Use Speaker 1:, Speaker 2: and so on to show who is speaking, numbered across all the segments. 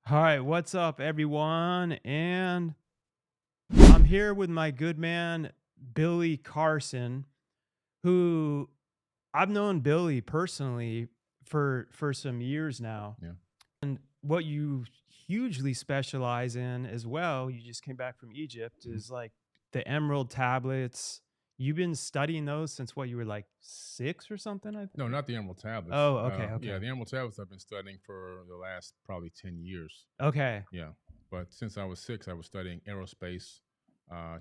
Speaker 1: All right, what's up, everyone? And I'm here with my good man, Billy Carson, who I've known Billy personally for some years now.
Speaker 2: Yeah.
Speaker 1: And what you hugely specialize in as well, you just came back from Egypt,
Speaker 2: Mhm.
Speaker 1: is like the emerald tablets. You've been studying those since what, you were like 6 or something, I
Speaker 2: No,
Speaker 1: think?
Speaker 2: not the Emerald Tablets.
Speaker 1: Oh, okay,
Speaker 2: Yeah,
Speaker 1: okay.
Speaker 2: the Emerald Tablets I've been studying for the last probably 10 years.
Speaker 1: Okay.
Speaker 2: Yeah. But since I was 6, I was studying aerospace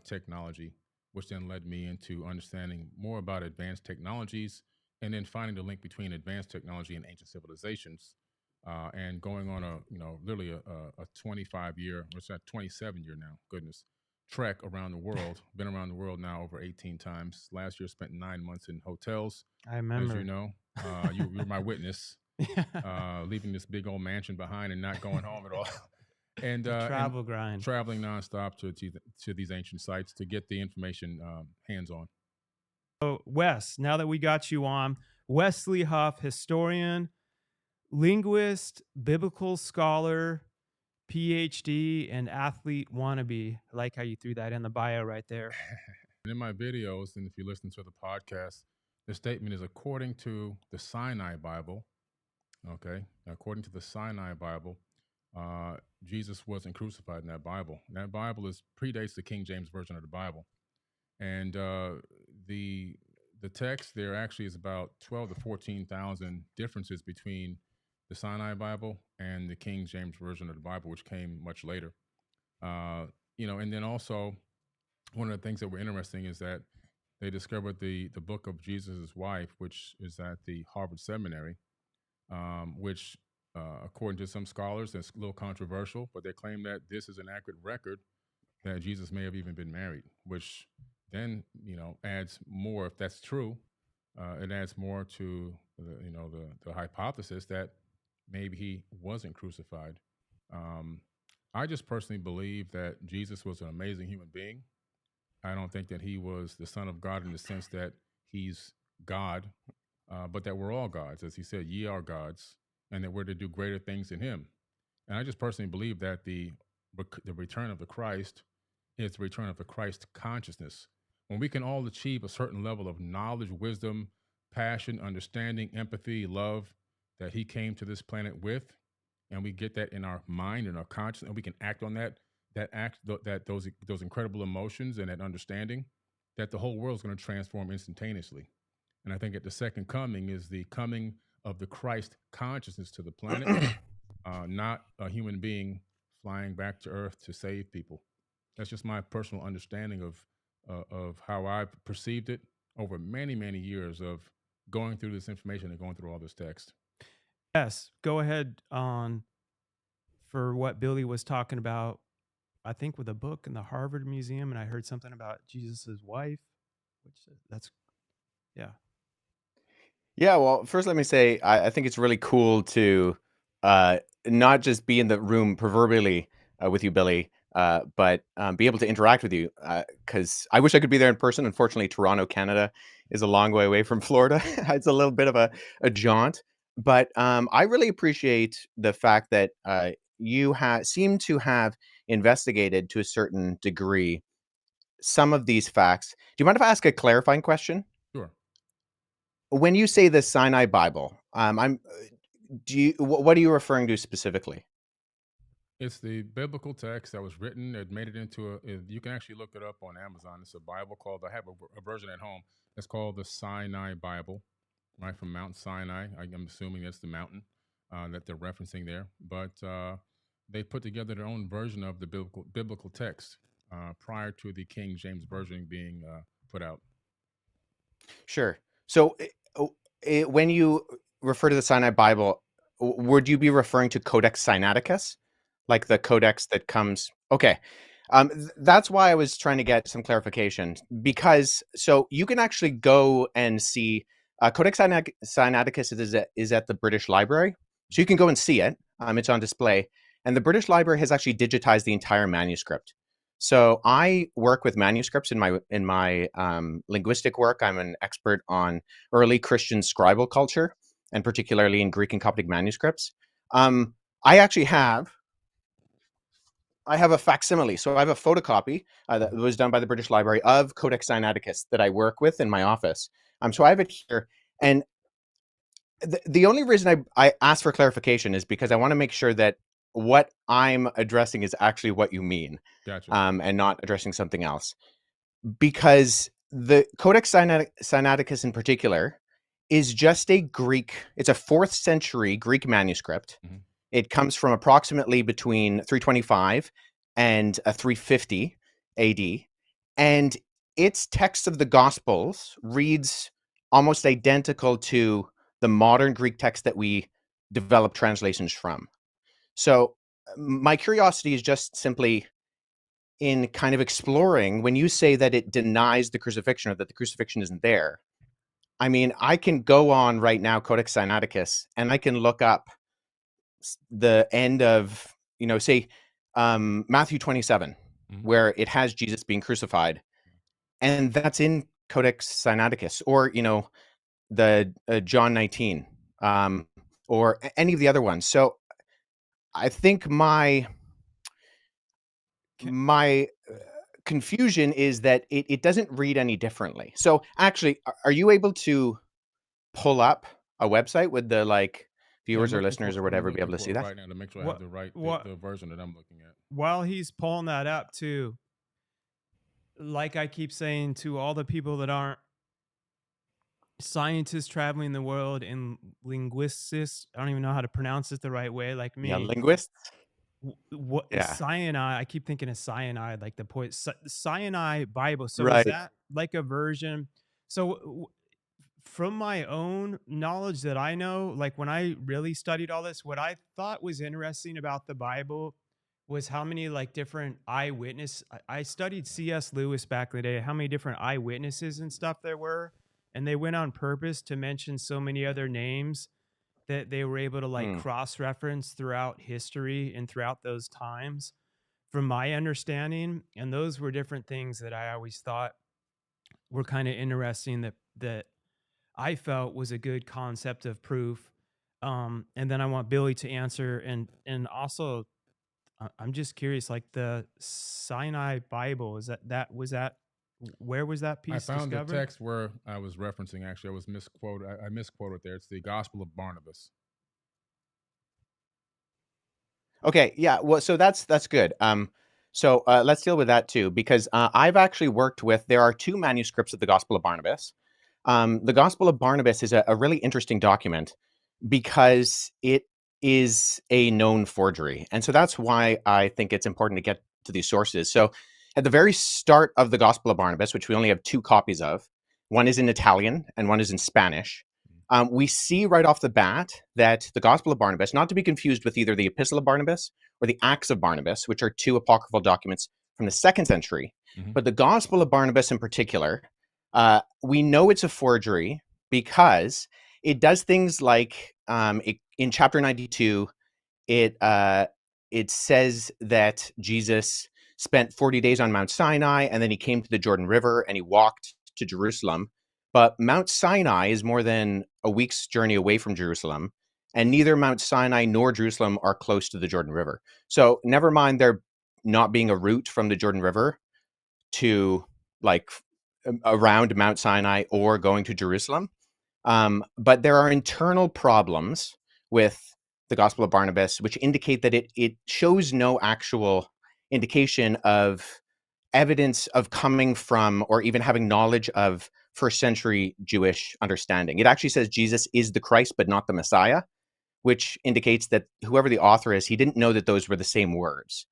Speaker 2: technology, which then led me into understanding more about advanced technologies and then finding the link between advanced technology and ancient civilizations. And going on literally a 25-year, what's that, 27-year now, goodness, trek around the world. Been around the world now over 18 times. Last year, spent 9 months in hotels,
Speaker 1: I
Speaker 2: as you
Speaker 1: remember.
Speaker 2: know. You're my witness,
Speaker 1: Yeah.
Speaker 2: leaving this big old mansion behind and not going home at all, and
Speaker 1: The
Speaker 2: and
Speaker 1: travel grind.
Speaker 2: traveling nonstop to these ancient sites to get the information hands on.
Speaker 1: So, Wes, now that we got you on, Wesley Huff, historian, linguist, biblical scholar, PhD, and athlete wannabe. I like how you threw that in the bio right there.
Speaker 2: And in my videos, and if you listen to the podcast, the statement is according to the Sinai Bible. Okay, according to the Sinai Bible, uh, Jesus wasn't crucified in that Bible. That Bible is predates the King James version of the Bible, and the the text there actually is about 12 to 14,000 differences between the Sinai Bible and the King James version of the Bible, which came much later. Uh, and then also one of the things that were interesting is that they discovered the book of Jesus' wife, which is at the Harvard Seminary, which, according to some scholars, is a little controversial, but they claim that this is an accurate record that Jesus may have even been married, which then adds more. If that's true, it adds more to the hypothesis that maybe he wasn't crucified. Um, I just personally believe that Jesus was an amazing human being. I don't think that he was the Son of God in the sense that he's God, but that we're all gods, as he said, "Ye are gods," and that we're to do greater things in Him. And I just personally believe that the return of the Christ is the return of the Christ consciousness. When we can all achieve a certain level of knowledge, wisdom, passion, understanding, empathy, love that He came to this planet with, and we get that in our mind and our conscience, and we can act on those incredible emotions and that understanding, that the whole world is going to transform instantaneously. And I think at the second coming is the coming of the Christ consciousness to the planet, not a human being flying back to Earth to save people. That's just my personal understanding of how I perceived it over many many years of going through this information and going through all this text.
Speaker 1: Yes, go ahead on for what Billy was talking about. I think with a book in the Harvard Museum, and I heard something about Jesus's wife, which that's yeah.
Speaker 3: Yeah, well, first let me say I think it's really cool to uh, not just be in the room proverbially with you, Billy, but be able to interact with you. Because I wish I could be there in person. Unfortunately, Toronto, Canada, is a long way away from Florida. It's a little bit of a jaunt. But I really appreciate the fact that seem to have investigated to a certain degree some of these facts. Do you mind if I ask a clarifying question?
Speaker 2: Sure.
Speaker 3: When you say the Sinai Bible, what are you referring to specifically?
Speaker 2: It's the biblical text that was written. It made it into you can actually look it up on Amazon. It's a Bible called, I have a version at home. It's called the Sinai Bible, right, from Mount Sinai. I'm assuming that's the mountain that they're referencing there. But they put together their own version of the biblical text prior to the King James version being put out.
Speaker 3: Sure. So, when you refer to the Sinai Bible, would you be referring to Codex Sinaiticus, like the codex that comes? Okay, that's why I was trying to get some clarification because so you can actually go and see Codex Sinaiticus is at the British Library, so you can go and see it. It's on display, and the British Library has actually digitized the entire manuscript. So I work with manuscripts in my linguistic work. I'm an expert on early Christian scribal culture, and particularly in Greek and Coptic manuscripts. I actually have I have a facsimile. So I have a photocopy that was done by the British Library of Codex Sinaiticus that I work with in my office. So I have it here. And the only reason I ask for clarification is because I want to make sure that what I'm addressing is actually what you mean,
Speaker 2: Gotcha.
Speaker 3: and not addressing something else. Because the Codex Sinaiticus in particular is just a Greek, it's a 4th century Greek manuscript.
Speaker 2: Mhm.
Speaker 3: It comes from approximately between 325 and 350 AD. And its text of the Gospels reads almost identical to the modern Greek text that we develop translations from. So my curiosity is just simply in kind of exploring when you say that it denies the crucifixion or that the crucifixion isn't there. I mean, I can go on right now, Codex Sinaiticus, and I can look up the end of, say, Matthew 27, where it has Jesus being crucified. And that's in Codex Sinaiticus, or, the John 19, or any of the other ones. So I think my confusion is that it doesn't read any differently. So actually, are you able to pull up a website with the viewers or listeners or whatever be able to see that
Speaker 2: right now to make sure I have the right the version that I'm looking at?
Speaker 1: While he's pulling that up too, like I keep saying to all the people that aren't scientists traveling the world and linguists, I don't even know how to pronounce it the right way, like me.
Speaker 3: Yeah, linguists.
Speaker 1: What is cyanide? I keep thinking of cyanide, like the cyanide Bible. So is that like a version? So from my own knowledge that I know, like when I really studied all this, what I thought was interesting about the Bible was how many like different eyewitness. I studied C.S. Lewis back in the day, how many different eyewitnesses and stuff there were. And they went on purpose to mention so many other names that they were able to like cross-reference throughout history and throughout those times, from my understanding. And those were different things that I always thought were kind of interesting, that I felt was a good concept of proof. And then I want Billy to answer, and also I'm just curious, like the Sinai Bible, where was that piece
Speaker 2: I found
Speaker 1: discovered?
Speaker 2: the text where I was referencing. Actually, I was misquoted. I misquoted there. It's the Gospel of Barnabas.
Speaker 3: Okay, yeah. Well, so that's good. So let's deal with that too, because I've actually worked with. There are 2 manuscripts of the Gospel of Barnabas. The Gospel of Barnabas is a really interesting document because it is a known forgery, and so that's why I think it's important to get to these sources. So at the very start of the Gospel of Barnabas, which we only have 2 copies of, one is in Italian and one is in Spanish. We see right off the bat that the Gospel of Barnabas, not to be confused with either the Epistle of Barnabas or the Acts of Barnabas, which are 2 apocryphal documents from the 2nd century, but the Gospel of Barnabas in particular, we know it's a forgery because it does things like in chapter 92, it says that Jesus spent 40 days on Mount Sinai, and then he came to the Jordan River and he walked to Jerusalem. But Mount Sinai is more than a week's journey away from Jerusalem, and neither Mount Sinai nor Jerusalem are close to the Jordan River. So never mind there not being a route from the Jordan River to around Mount Sinai or going to Jerusalem. But there are internal problems with the Gospel of Barnabas, which indicate that it shows no actual indication of evidence of coming from or even having knowledge of 1st century Jewish understanding. It actually says Jesus is the Christ, but not the Messiah, which indicates that whoever the author is, he didn't know that those were the same words.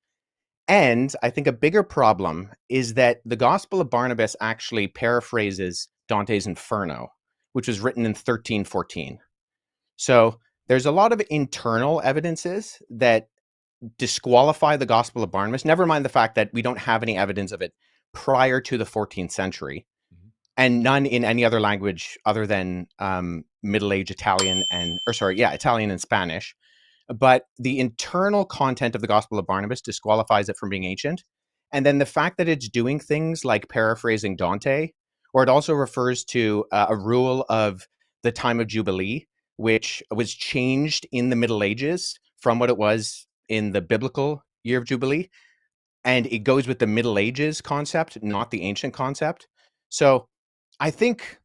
Speaker 3: And I think a bigger problem is that the Gospel of Barnabas actually paraphrases Dante's Inferno, which was written in 1314. So there's a lot of internal evidences that disqualify the Gospel of Barnabas, never mind the fact that we don't have any evidence of it prior to the 14th century, and none in any other language other than Middle Age Italian Italian and Spanish. But the internal content of the Gospel of Barnabas disqualifies it from being ancient. And then the fact that it's doing things like paraphrasing Dante, or it also refers to a rule of the time of Jubilee, which was changed in the Middle Ages from what it was in the biblical year of Jubilee. and it goes with the Middle Ages concept, not the ancient concept. So I think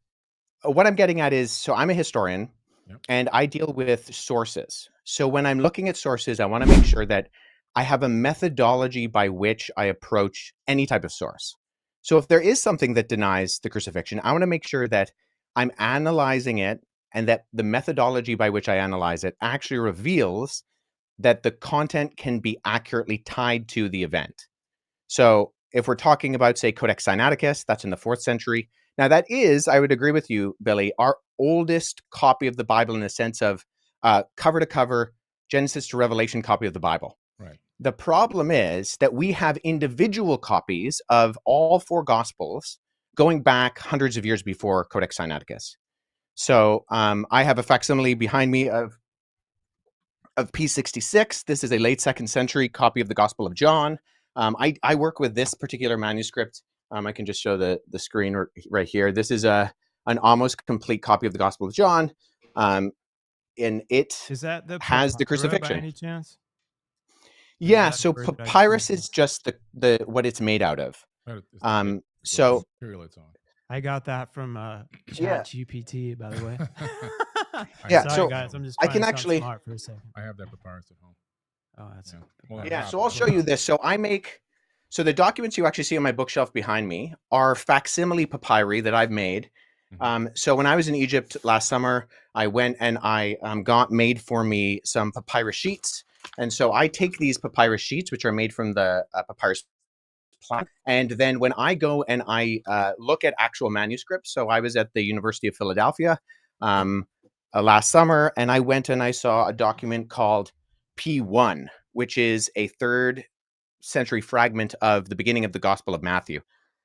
Speaker 3: what I'm getting at is, so I'm a historian.
Speaker 2: Yep.
Speaker 3: And I deal with sources. So when I'm looking at sources, I want to make sure that I have a methodology by which I approach any type of source. So if there is something that denies the crucifixion, I want to make sure that I'm analyzing it and that the methodology by which I analyze it actually reveals that the content can be accurately tied to the event. So if we're talking about, say, Codex Sinaiticus, that's in the 4th century. Now that is, I would agree with you, Billy, our oldest copy of the Bible in the sense of cover to cover, Genesis to Revelation copy of the Bible.
Speaker 2: Right.
Speaker 3: The problem is that we have individual copies of all 4 Gospels going back hundreds of years before Codex Sinaiticus. So I have a facsimile behind me of P66. This is a late 2nd century copy of the Gospel of John. I work with this particular manuscript. I can just show the screen right here. This is an almost complete copy of the Gospel of John. And it
Speaker 1: Is that the
Speaker 3: has the
Speaker 1: papyrus
Speaker 3: crucifixion.
Speaker 1: by any chance?
Speaker 3: Yeah,
Speaker 1: that
Speaker 3: so
Speaker 1: a word that I
Speaker 3: papyrus
Speaker 1: can't
Speaker 3: is just the what it's made out of. So
Speaker 2: material it's on.
Speaker 1: I got that from
Speaker 3: Yeah.
Speaker 1: ChatGPT, by the way.
Speaker 3: Yeah,
Speaker 1: Sorry,
Speaker 3: so
Speaker 1: guys. I'm just
Speaker 3: I
Speaker 1: trying
Speaker 3: can
Speaker 1: to sound
Speaker 3: actually-
Speaker 1: smart for a second.
Speaker 2: I have that papyrus at home.
Speaker 1: Oh, that's
Speaker 2: Yeah. Well,
Speaker 3: Yeah,
Speaker 2: Rob,
Speaker 3: so I'll show you this. So so the documents you actually see on my bookshelf behind me are facsimile papyri that I've made. So when I was in Egypt last summer, I went and I got made for me some papyrus sheets. And so I take these papyrus sheets, which are made from the papyrus plant. And then when I go and I look at actual manuscripts, so I was at the University of Philadelphia last summer, and I went and I saw a document called P1, which is a 3rd century fragment of the beginning of the Gospel of Matthew.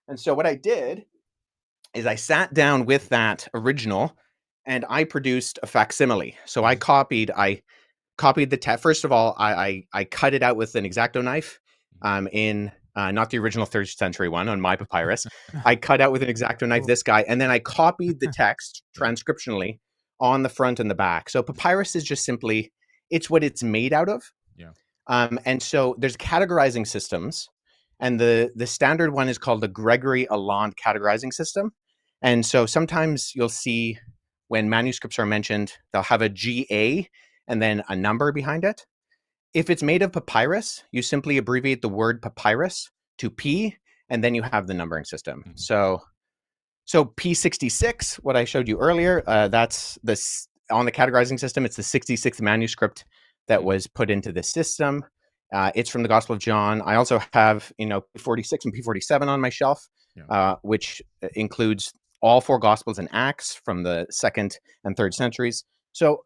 Speaker 3: And so what I did is I sat down with that original and I produced a facsimile. So I copied the text. First of all, I cut it out with an X-Acto knife in not the original 3rd century one on my papyrus. I cut out with an X-Acto knife this guy, and then I copied the text transcriptionally on the front and the back. So papyrus is just simply, it's what it's made out of.
Speaker 2: Yeah.
Speaker 3: And so there's categorizing systems, and the standard one is called the Gregory Alland categorizing system. And so sometimes you'll see when manuscripts are mentioned, they'll have a GA and then a number behind it. If it's made of papyrus, you simply abbreviate the word papyrus to P, and then you have the numbering system. So P66, what I showed you earlier, that's this on the categorizing system. It's the 66th manuscript that was put into the system. It's from the Gospel of John. I also have, P46 and P47 on my shelf, which includes all 4 Gospels and Acts from the 2nd and 3rd centuries. So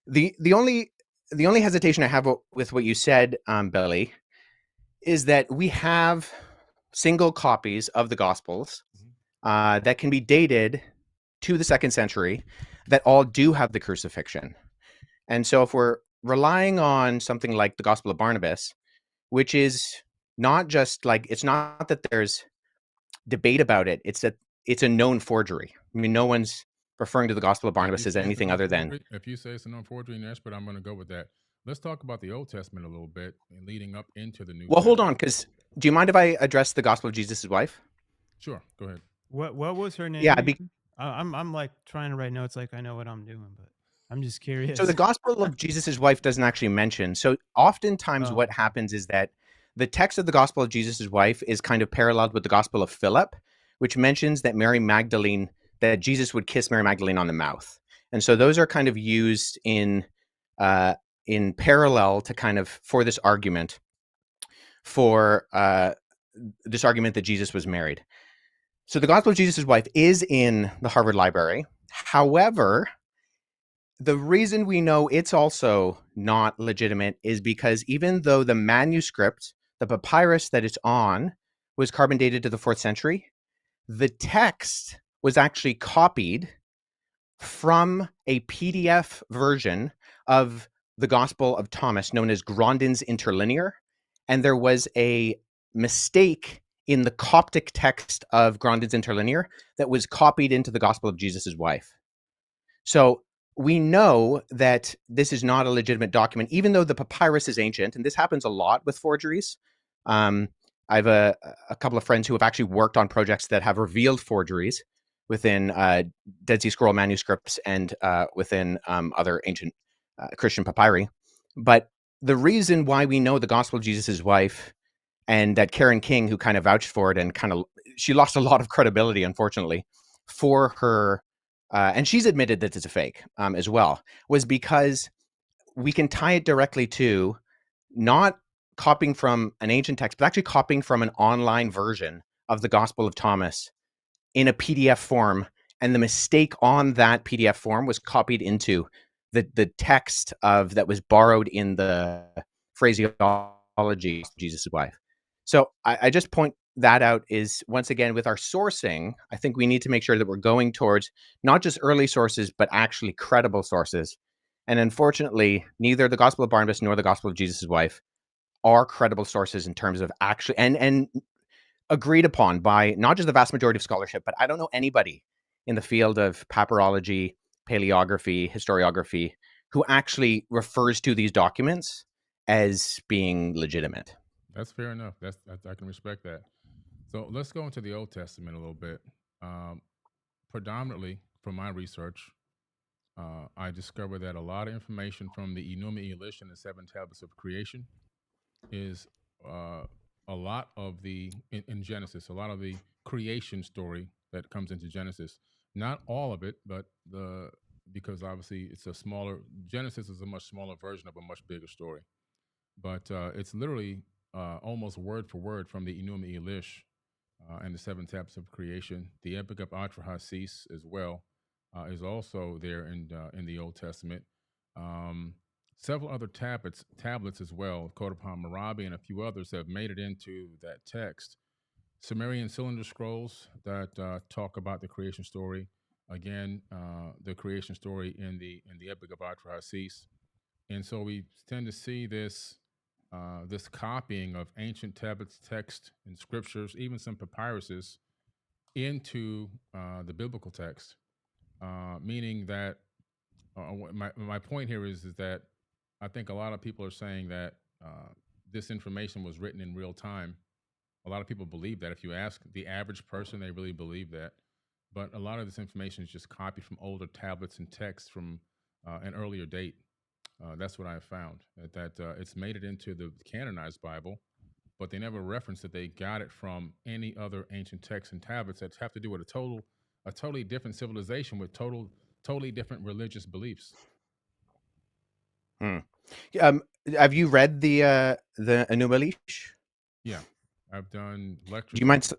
Speaker 3: the only hesitation I have with what you said, Billy, is that we have single copies of the Gospels that can be dated to the 2nd century that all do have the crucifixion. And so if we're relying on something like the Gospel of Barnabas, which is not just like, it's not that there's debate about it, it's that it's a known forgery. I mean, no one's referring to the Gospel of Barnabas as anything other than...
Speaker 2: If you say it's a known forgery and you're expert, I'm going to go with that. Let's talk about the Old Testament a little bit and leading up into the New Testament.
Speaker 3: Hold on, because do you mind if I address the Gospel of Jesus' wife?
Speaker 2: Sure, go ahead.
Speaker 1: What was her name?
Speaker 3: Yeah,
Speaker 1: I'm like trying to write notes like I know what I'm doing, but I'm just curious.
Speaker 3: So the Gospel of Jesus' wife doesn't actually mention. So oftentimes what happens is that the text of the Gospel of Jesus' wife is kind of paralleled with the Gospel of Philip, which mentions that that Jesus would kiss Mary Magdalene on the mouth. And so those are kind of used in parallel to kind of for this argument that Jesus was married. So the Gospel of Jesus' wife is in the Harvard Library. However, the reason we know it's also not legitimate is because even though the manuscript, the papyrus that it's on, was carbon dated to the 4th century, the text was actually copied from a PDF version of the Gospel of Thomas known as Grandin's Interlinear. And there was a mistake in the Coptic text of Grandin's Interlinear that was copied into the Gospel of Jesus' wife. So we know that this is not a legitimate document, even though the papyrus is ancient, and this happens a lot with forgeries. I have a couple of friends who have actually worked on projects that have revealed forgeries within Dead Sea Scroll manuscripts and within other ancient Christian papyri. But the reason why we know the Gospel of Jesus' wife and that Karen King, who kind of vouched for it and she lost a lot of credibility, unfortunately, for her, and she's admitted that it's a fake as well, was because we can tie it directly to not copying from an ancient text, but actually copying from an online version of the Gospel of Thomas in a PDF form. And the mistake on that PDF form was copied into the text that was borrowed in the phraseology of Jesus' wife. So I just point that out is, once again, with our sourcing, I think we need to make sure that we're going towards not just early sources, but actually credible sources. And unfortunately, neither the Gospel of Barnabas nor the Gospel of Jesus' wife are credible sources in terms of actually, and agreed upon by not just the vast majority of scholarship, but I don't know anybody in the field of papyrology, paleography, historiography, who actually refers to these documents as being legitimate.
Speaker 2: That's fair enough. I can respect that. So let's go into the Old Testament a little bit. Predominantly, from my research, I discovered that a lot of information from the Enuma Elish and the Seven Tablets of Creation is a lot of in Genesis, a lot of the creation story that comes into Genesis. Not all of it, but because obviously it's a smaller, Genesis is a much smaller version of a much bigger story. But it's literally almost word for word from the Enuma Elish and the Seven Tablets of Creation. The Epic of Atrahasis as well is also there in the Old Testament. Um, Several other tablets as well, Code upon Hammurabi and a few others have made it into that text. Sumerian cylinder scrolls that talk about the creation story. Again, the creation story in the Epic of Atrahasis. And so we tend to see this copying of ancient tablets, text, and scriptures, even some papyruses, into the biblical text, meaning that my point here is that I think a lot of people are saying that this information was written in real time. A lot of people believe that. If you ask the average person, they really believe that. But a lot of this information is just copied from older tablets and texts from an earlier date. That's what I have found. That it's made it into the canonized Bible, but they never reference that they got it from any other ancient texts and tablets that have to do with a totally different civilization with totally different religious beliefs.
Speaker 3: Hmm. Have you read the Enuma Elish?
Speaker 2: Yeah, I've done lectures.
Speaker 3: Do you mind?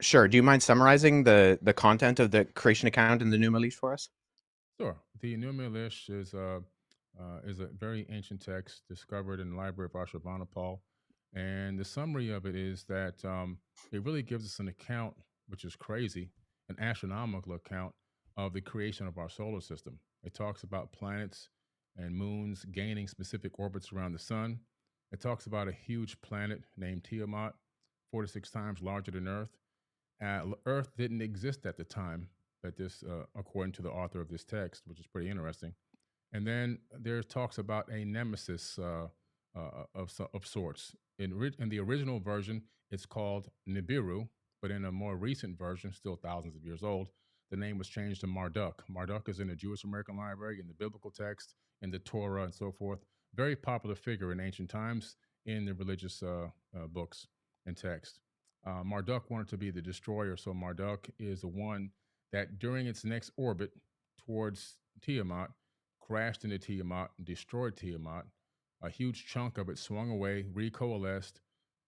Speaker 3: Sure. Do you mind summarizing the content of the creation account in the Enuma Elish for us?
Speaker 2: Sure. The Enuma Elish is a very ancient text discovered in the Library of Ashurbanipal, and the summary of it is that it really gives us an account, which is crazy, an astronomical account of the creation of our solar system. It talks about planets and moons gaining specific orbits around the sun. It talks about a huge planet named Tiamat, 46 times larger than Earth. Earth didn't exist at the time that this, according to the author of this text, which is pretty interesting. And then there's talks about a nemesis of sorts. In the original version, it's called Nibiru, but in a more recent version, still thousands of years old, the name was changed to Marduk. Marduk is in the Jewish American Library, in the biblical text, in the Torah, and so forth. Very popular figure in ancient times in the religious books and text. Marduk wanted to be the destroyer, so Marduk is the one that during its next orbit towards Tiamat crashed into Tiamat and destroyed Tiamat. A huge chunk of it swung away, recoalesced,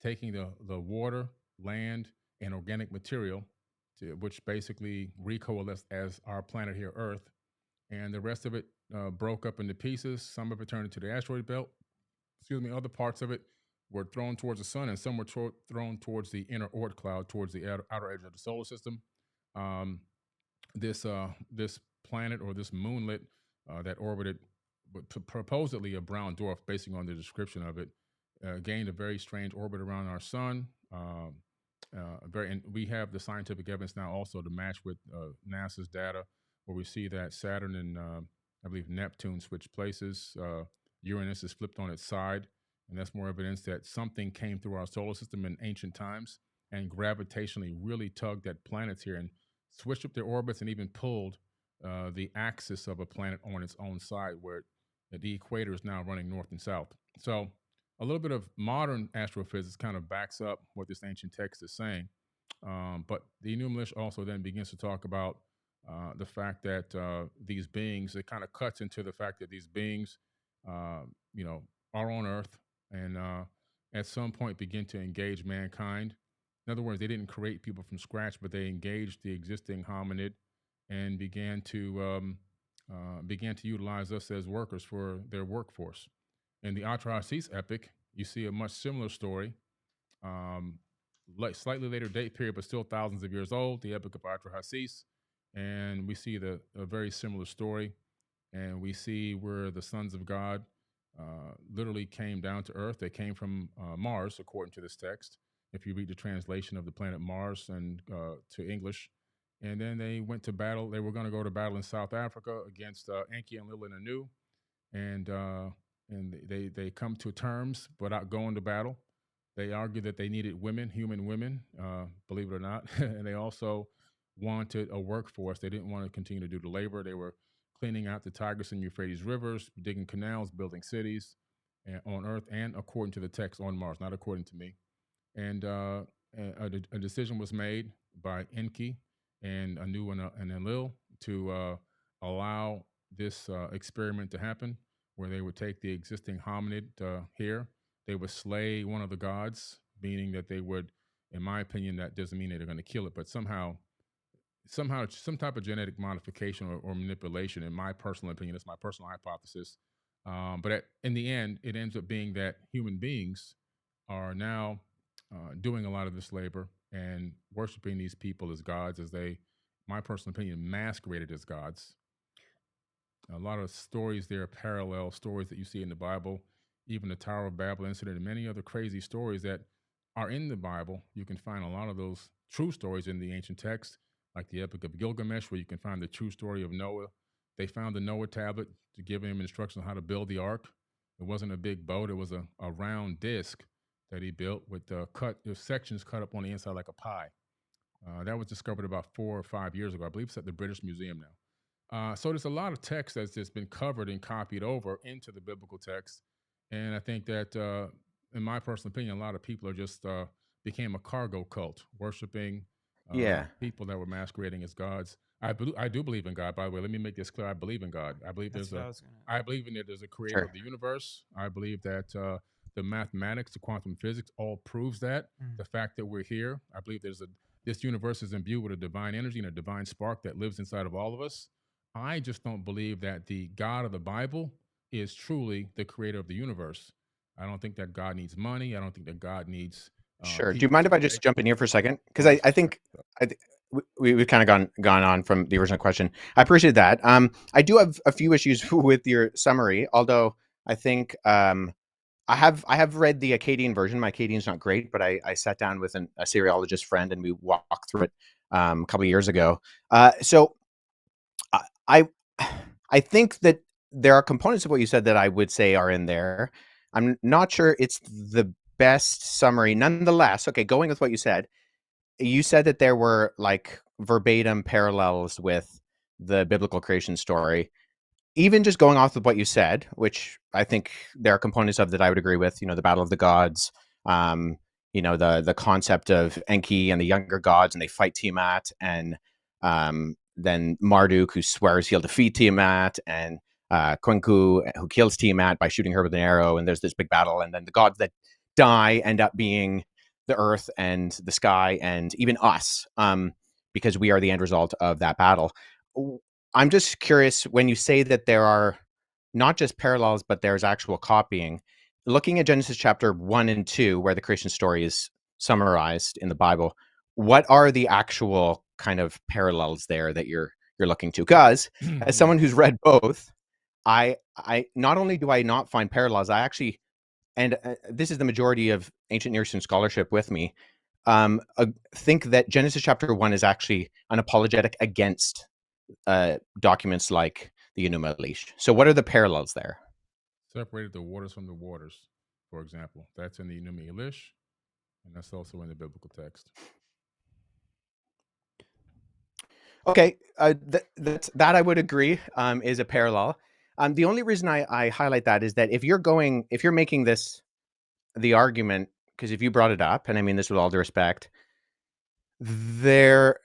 Speaker 2: taking the water, land, and organic material, which basically recoalesced as our planet here, Earth. And the rest of it broke up into pieces. Some of it turned into the asteroid belt. Excuse me, other parts of it were thrown towards the sun, and some were thrown towards the inner Oort cloud, towards the outer edge of the solar system. Um, this planet or this moonlet that orbited supposedly a brown dwarf, basing on the description of it, gained a very strange orbit around our sun. And we have the scientific evidence now also to match with NASA's data, where we see that Saturn and I believe Neptune switch places. Uranus is flipped on its side, and that's more evidence that something came through our solar system in ancient times and gravitationally really tugged at planets here and switched up their orbits and even pulled the axis of a planet on its own side, where the equator is now running north and south. So a little bit of modern astrophysics kind of backs up what this ancient text is saying. But the Enuma Elish also then begins to talk about the fact that these beings, it kind of cuts into the fact that these beings, you know, are on Earth and at some point begin to engage mankind. In other words, they didn't create people from scratch, but they engaged the existing hominid and began to utilize us as workers for their workforce. In the Atrahasis epic, you see a much similar story. Like slightly later date period, but still thousands of years old, the Epic of Atrahasis. And we see a very similar story. And we see where the sons of God literally came down to Earth. They came from Mars, according to this text. If you read the translation of the planet Mars and to English, and then they went to battle. They were going to go to battle in South Africa against Enki and Lil and Anu, and they come to terms without going to battle. They argued that they needed women, human women, believe it or not, and they also wanted a workforce. They didn't want to continue to do the labor. They were cleaning out the Tigris and Euphrates rivers, digging canals, building cities on Earth, and according to the text on Mars, not according to me. And a decision was made by Enki and Anu and Enlil to allow this experiment to happen, where they would take the existing hominid here. They would slay one of the gods, meaning that they would, in my opinion, that doesn't mean they're going to kill it, but somehow some type of genetic modification or manipulation, in my personal opinion, it's my personal hypothesis. But in the end, it ends up being that human beings are now doing a lot of this labor and worshiping these people as gods, as they, my personal opinion, masqueraded as gods. A lot of stories there, parallel stories that you see in the Bible, even the Tower of Babel incident and many other crazy stories that are in the Bible. You can find a lot of those true stories in the ancient text, like the Epic of Gilgamesh, where you can find the true story of Noah. They found the Noah tablet to give him instructions on how to build the ark. It wasn't a big boat. It was a round disc that he built with the sections cut up on the inside like a pie. That was discovered about 4 or 5 years ago. I believe it's at the British Museum now. So there's a lot of text that's just been covered and copied over into the biblical text. And I think that, in my personal opinion, a lot of people are just became a cargo cult, worshiping people that were masquerading as gods. I do believe in God, by the way. Let me make this clear. I believe in God. I believe I believe in there's a creator of the universe. I believe that the mathematics, the quantum physics, all proves that. The fact that we're here, I believe this universe is imbued with a divine energy and a divine spark that lives inside of all of us. I just don't believe that the God of the Bible is truly the creator of the universe. I don't think that God needs money. I don't think that God needs.
Speaker 3: Sure. Do you mind if I just jump in here for a second? Because I think we've kind of gone on from the original question. I appreciate that. I do have a few issues with your summary, although I think I have read the Akkadian version. My Akkadian's not great, but I sat down with a seriologist friend and we walked through it a couple of years ago. So I think that there are components of what you said that I would say are in there. I'm not sure it's the best summary. Nonetheless, okay, going with what you said that there were like verbatim parallels with the biblical creation story. Even just going off of what you said, which I think there are components of that I would agree with, the Battle of the Gods, the concept of Enki and the younger gods, and they fight Tiamat, and then Marduk, who swears he'll defeat Tiamat, and Kwenku, who kills Tiamat by shooting her with an arrow, and there's this big battle, and then the gods that die end up being the earth and the sky and even us, because we are the end result of that battle. I'm just curious, when you say that there are not just parallels, but there's actual copying, looking at Genesis chapter 1 and 2, where the creation story is summarized in the Bible, what are the actual kind of parallels there that you're looking to? Because as someone who's read both, I not only do I not find parallels, I actually, and this is the majority of ancient Near Eastern scholarship with me, think that Genesis chapter 1 is actually an apologetic against documents like the Enuma Elish. So what are the parallels there?
Speaker 2: Separated the waters from the waters. for example. That's in the Enuma Elish, and that's also in the biblical text.
Speaker 3: Okay, that I would agree is a parallel. The only reason I highlight that is that if you're making this the argument, because if you brought it up, and I mean this with all due respect, there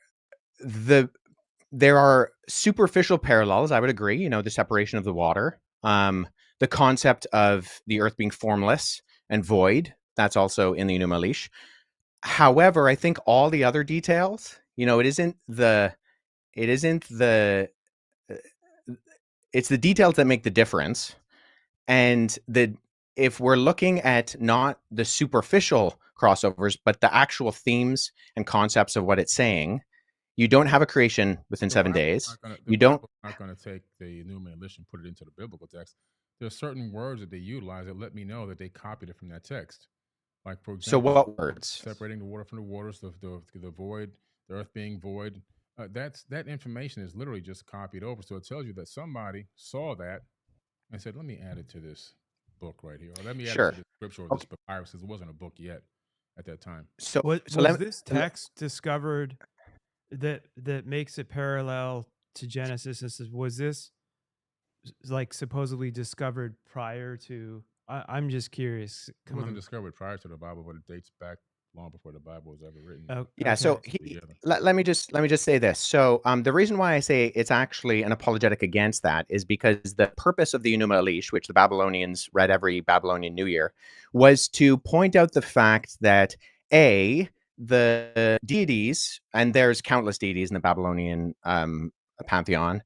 Speaker 3: are superficial parallels. I would agree. You know, the separation of the water, the concept of the earth being formless and void. That's also in the Enuma Elish. However, I think all the other details, you know, it's the details that make the difference. And if we're looking at not the superficial crossovers, but the actual themes and concepts of what it's saying, you don't have a creation within 7 days. You don't.
Speaker 2: Bible's not going to take the Enuma Elish and put it into the biblical text. There are certain words that they utilize that let me know that they copied it from that text. Like, for
Speaker 3: So
Speaker 2: example,
Speaker 3: what words?
Speaker 2: separating the water from the waters, the void, the earth being void. That information is literally just copied over. So it tells you that somebody saw that and said, let me add it to this book right here. Or let me add it to this scripture or this papyrus, because it wasn't a book yet at that time.
Speaker 3: So
Speaker 1: was this text discovered that makes it parallel to Genesis? Was this like supposedly discovered prior to? I'm just curious.
Speaker 2: It wasn't discovered prior to the Bible, but it dates back long before the Bible was ever written.
Speaker 3: Yeah. Okay. So let me just say this. So the reason why I say it's actually an apologetic against that is because the purpose of the Enuma Elish, which the Babylonians read every Babylonian New Year, was to point out the fact that the deities, and there's countless deities in the Babylonian pantheon,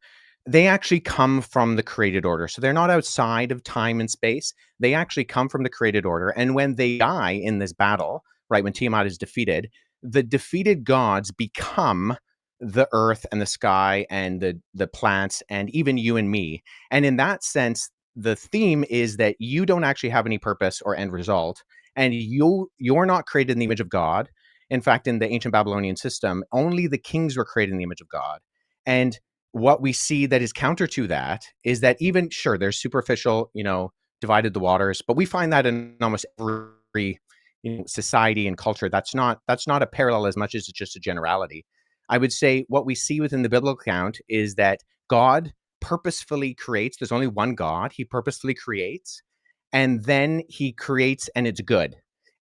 Speaker 3: they actually come from the created order. So they're not outside of time and space. They actually come from the created order. And when they die in this battle, right, when Tiamat is defeated, the defeated gods become the earth and the sky and the plants and even you and me. And in that sense, the theme is that you don't actually have any purpose or end result, and you're not created in the image of God. In fact, in the ancient Babylonian system, only the kings were created in the image of God. And what we see that is counter to that is that even, sure, there's superficial, you know, divided the waters, but we find that in almost every society and culture. That's not a parallel as much as it's just a generality. I would say what we see within the biblical account is that God purposefully creates. There's only one God. He purposefully creates, and then he creates, and it's good.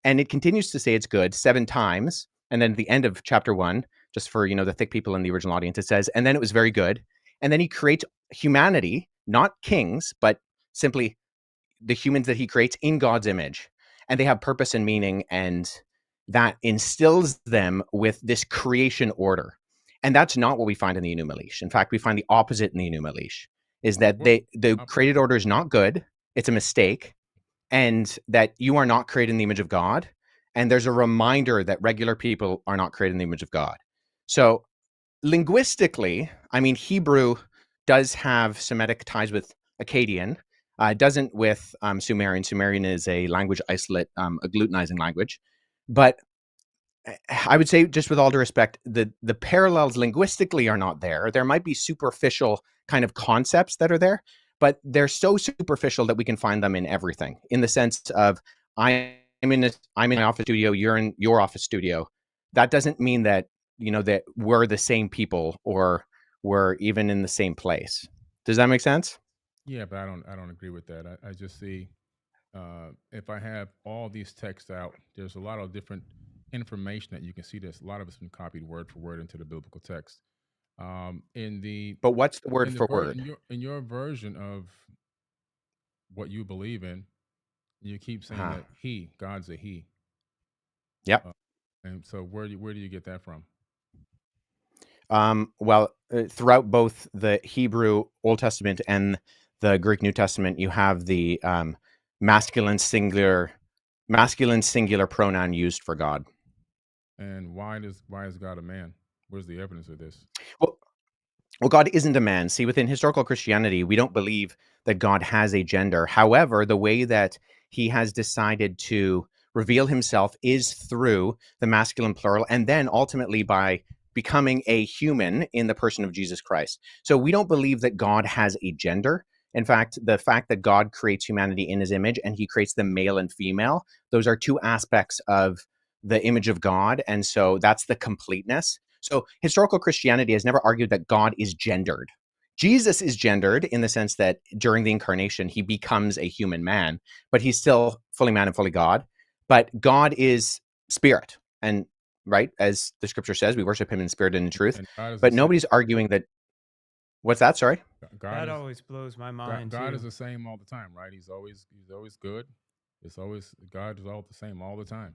Speaker 3: And it continues to say it's good 7 times. And then at the end of chapter 1, just for, you know, the thick people in the original audience, it says, and then it was very good. And then he creates humanity, not kings, but simply the humans that he creates in God's image. And they have purpose and meaning, and that instills them with this creation order. And that's not what we find in the Enuma Elish. In fact, we find the opposite in the Enuma Elish, is that the created order is not good. It's a mistake, and that you are not created in the image of God. And there's a reminder that regular people are not created in the image of God. So linguistically, I mean, Hebrew does have Semitic ties with Akkadian. Doesn't with Sumerian. Sumerian is a language isolate, a glutenizing language. But I would say, just with all due respect, the parallels linguistically are not there. There might be superficial kind of concepts that are there, but they're so superficial that we can find them in everything. In the sense of, I'm in my office studio, you're in your office studio. That doesn't mean that, you know, that we're the same people or we're even in the same place. Does that make sense?
Speaker 2: Yeah, but I don't agree with that. I just see, if I have all these texts out, there's a lot of different information that you can see. There's a lot of it's been copied word for word into the biblical text. But
Speaker 3: what's the word for word?
Speaker 2: In your version of what you believe in, you keep saying that God's a he.
Speaker 3: Yep.
Speaker 2: And so where do you get that from?
Speaker 3: Well, throughout both the Hebrew Old Testament and the Greek New Testament, you have the masculine singular pronoun used for God.
Speaker 2: And why is God a man? Where's the evidence of this?
Speaker 3: Well, God isn't a man. See, within historical Christianity, we don't believe that God has a gender. However, the way that he has decided to reveal himself is through the masculine plural, and then ultimately by becoming a human in the person of Jesus Christ. So we don't believe that God has a gender. In fact, the fact that God creates humanity in his image and he creates them male and female, those are two aspects of the image of God. And so that's the completeness. So historical Christianity has never argued that God is gendered. Jesus is gendered in the sense that during the incarnation, he becomes a human man, but he's still fully man and fully God. But God is spirit. And right, as the scripture says, we worship him in spirit and in truth.
Speaker 2: And God is
Speaker 3: But
Speaker 2: the
Speaker 3: nobody's arguing that. What's that? Sorry.
Speaker 2: God
Speaker 1: That
Speaker 2: is
Speaker 1: always blows my mind
Speaker 2: God
Speaker 1: too.
Speaker 2: is the same all the time, right? He's always good. It's always God is all the same all the time,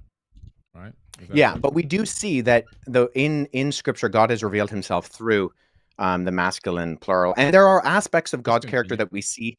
Speaker 2: right? Is that
Speaker 3: Yeah,
Speaker 2: true?
Speaker 3: but we do see that though in scripture, God has revealed himself through the masculine plural. And there are aspects of
Speaker 2: It's
Speaker 3: God's character
Speaker 2: convenient.
Speaker 3: that we see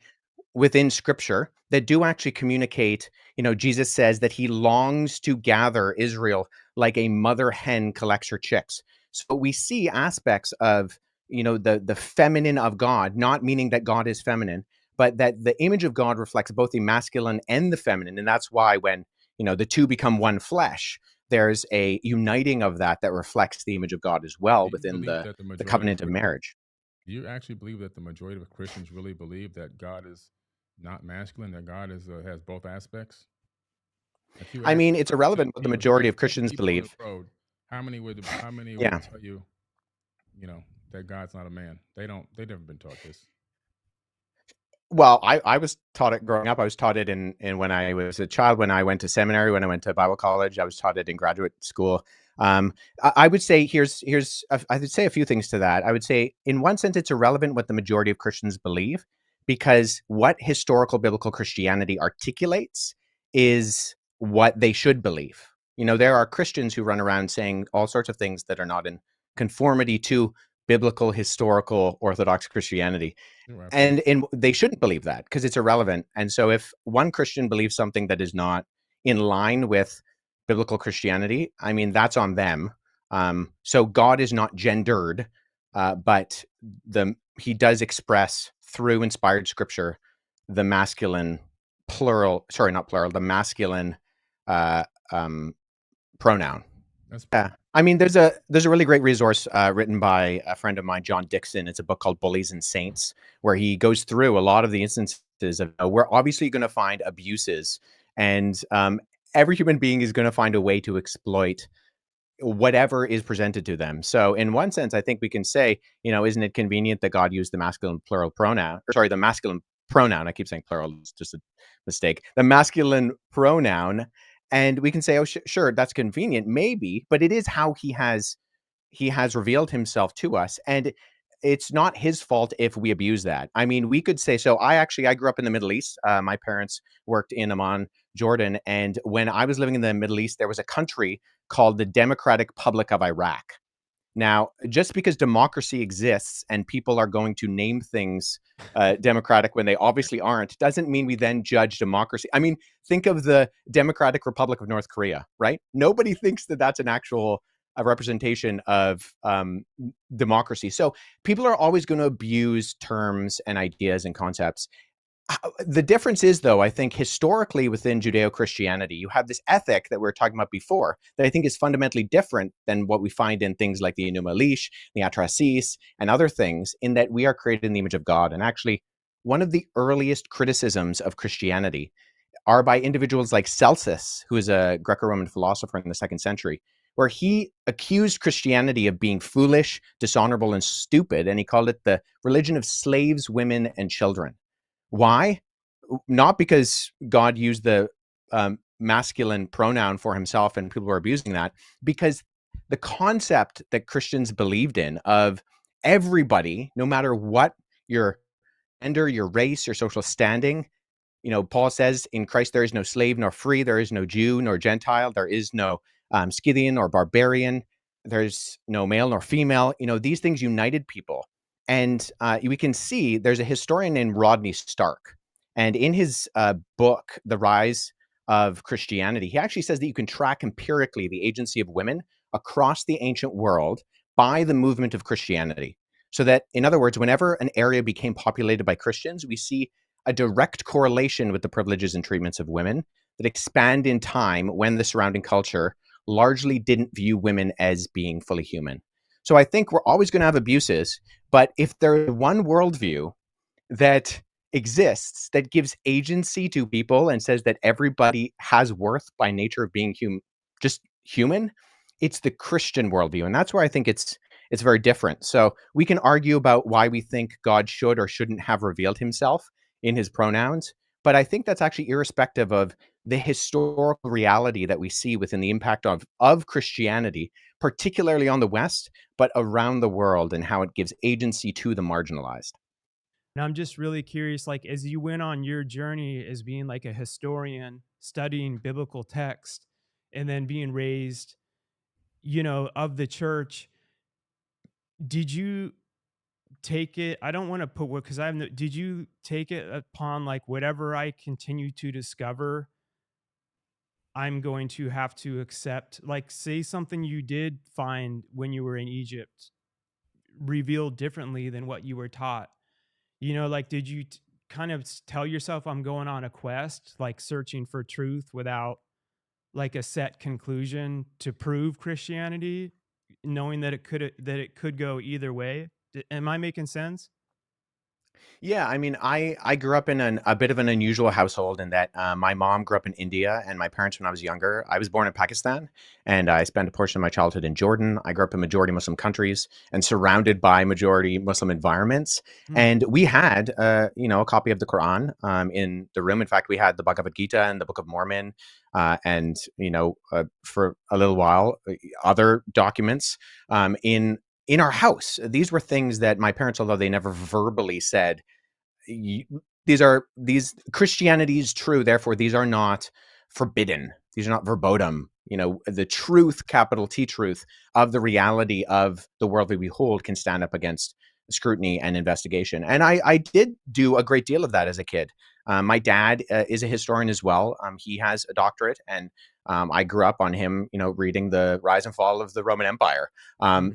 Speaker 3: within scripture that do actually communicate. Jesus says that he longs to gather Israel like a mother hen collects her chicks. So we see aspects of the feminine of God, not meaning that God is feminine, but that the image of God reflects both the masculine and the feminine. And that's why when the two become one flesh, there's a uniting of that reflects the image of God as well
Speaker 2: Do you
Speaker 3: within
Speaker 2: believe
Speaker 3: the
Speaker 2: that the
Speaker 3: the
Speaker 2: majority of
Speaker 3: covenant of marriage.
Speaker 2: do you actually believe that the majority of Christians really believe that God is not masculine, that God is has both aspects? If you
Speaker 3: I
Speaker 2: ask
Speaker 3: mean, it's
Speaker 2: ten
Speaker 3: irrelevant what the
Speaker 2: people, if you
Speaker 3: majority
Speaker 2: ask
Speaker 3: of
Speaker 2: 10
Speaker 3: Christians
Speaker 2: people on the
Speaker 3: believe.
Speaker 2: road, how many would
Speaker 3: Yeah.
Speaker 2: tell you, that God's not a man? They've never been taught this.
Speaker 3: Well, I was taught it growing up. I was taught it in when I was a child, when I went to seminary, when I went to Bible college. I was taught it in graduate school. I would say I would say a few things to that. I would say, in one sense, it's irrelevant what the majority of Christians believe, because what historical biblical Christianity articulates is what they should believe. There are Christians who run around saying all sorts of things that are not in conformity to biblical, historical, Orthodox Christianity.
Speaker 2: You're absolutely
Speaker 3: And they shouldn't believe that because it's irrelevant. And so if one Christian believes something that is not in line with biblical Christianity, I mean, that's on them. So God is not gendered, but he does express through inspired scripture the masculine the masculine uh, um, pronoun.
Speaker 2: that's
Speaker 3: Yeah. I mean, there's a really great resource written by a friend of mine, John Dixon. It's a book called Bullies and Saints, where he goes through a lot of the instances of we're obviously going to find abuses, and every human being is going to find a way to exploit whatever is presented to them. So in one sense, I think we can say, isn't it convenient that God used the masculine plural pronoun, or sorry, the masculine pronoun. I keep saying plural, it's just a mistake. The masculine pronoun. And we can say, oh, sure, that's convenient, maybe, but it is how he has revealed himself to us. And it's not his fault if we abuse that. I mean, we could say, so I grew up in the Middle East. My parents worked in Amman, Jordan. And when I was living in the Middle East, there was a country called the Democratic Republic of Iraq. Now, just because democracy exists and people are going to name things democratic when they obviously aren't, doesn't mean we then judge democracy. I mean, think of the Democratic Republic of North Korea, right? Nobody thinks that that's an actual representation of democracy. So people are always going to abuse terms and ideas and concepts. The difference is, though, I think historically within Judeo-Christianity, you have this ethic that we were talking about before that I think is fundamentally different than what we find in things like the Enuma Elish, the Atrasis, and other things, in that we are created in the image of God. And actually, one of the earliest criticisms of Christianity are by individuals like Celsus, who is a Greco-Roman philosopher in the 2nd century, where he accused Christianity of being foolish, dishonorable, and stupid, and he called it the religion of slaves, women, and children. Why? Not because God used the masculine pronoun for himself and people were abusing that, because the concept that Christians believed in of everybody, no matter what your gender, your race, your social standing, Paul says in Christ there is no slave nor free, there is no Jew nor Gentile, there is no Scythian or barbarian, there's no male nor female. These things united people. And we can see there's a historian named Rodney Stark. And in his book, The Rise of Christianity, he actually says that you can track empirically the agency of women across the ancient world by the movement of Christianity. So that, in other words, whenever an area became populated by Christians, we see a direct correlation with the privileges and treatments of women that expand in time when the surrounding culture largely didn't view women as being fully human. So I think we're always going to have abuses, but if there's one worldview that exists that gives agency to people and says that everybody has worth by nature of being just human, it's the Christian worldview. And that's where I think it's very different. So we can argue about why we think God should or shouldn't have revealed himself in his pronouns, but I think that's actually irrespective of the historical reality that we see within the impact of Christianity, particularly on the West, but around the world, and how it gives agency to the marginalized.
Speaker 1: Now I'm just really curious, like as you went on your journey as being like a historian studying biblical text and then being raised, of the church, did you take it? I don't want to put what, because I have no, did you take it upon like whatever I continue to discover, I'm going to have to accept, like say something you did find when you were in Egypt revealed differently than what you were taught. Like did you kind of tell yourself I'm going on a quest, like searching for truth without like a set conclusion to prove Christianity, knowing that it could go either way? Am I making sense?
Speaker 3: Yeah, I mean, I grew up in a bit of an unusual household in that my mom grew up in India, and my parents, when I was younger, I was born in Pakistan, and I spent a portion of my childhood in Jordan. I grew up in majority Muslim countries and surrounded by majority Muslim environments.
Speaker 1: Hmm.
Speaker 3: And we had, a copy of the Quran in the room. In fact, we had the Bhagavad Gita and the Book of Mormon, and for a little while, other documents in our house. These were things that my parents, although they never verbally said, these Christianity is true, therefore these are not forbidden. These are not verboten. The truth, capital T truth, of the reality of the world we behold can stand up against scrutiny and investigation. And I did do a great deal of that as a kid. My dad is a historian as well. He has a doctorate, and I grew up on him, reading the rise and fall of the Roman Empire.
Speaker 1: Hmm.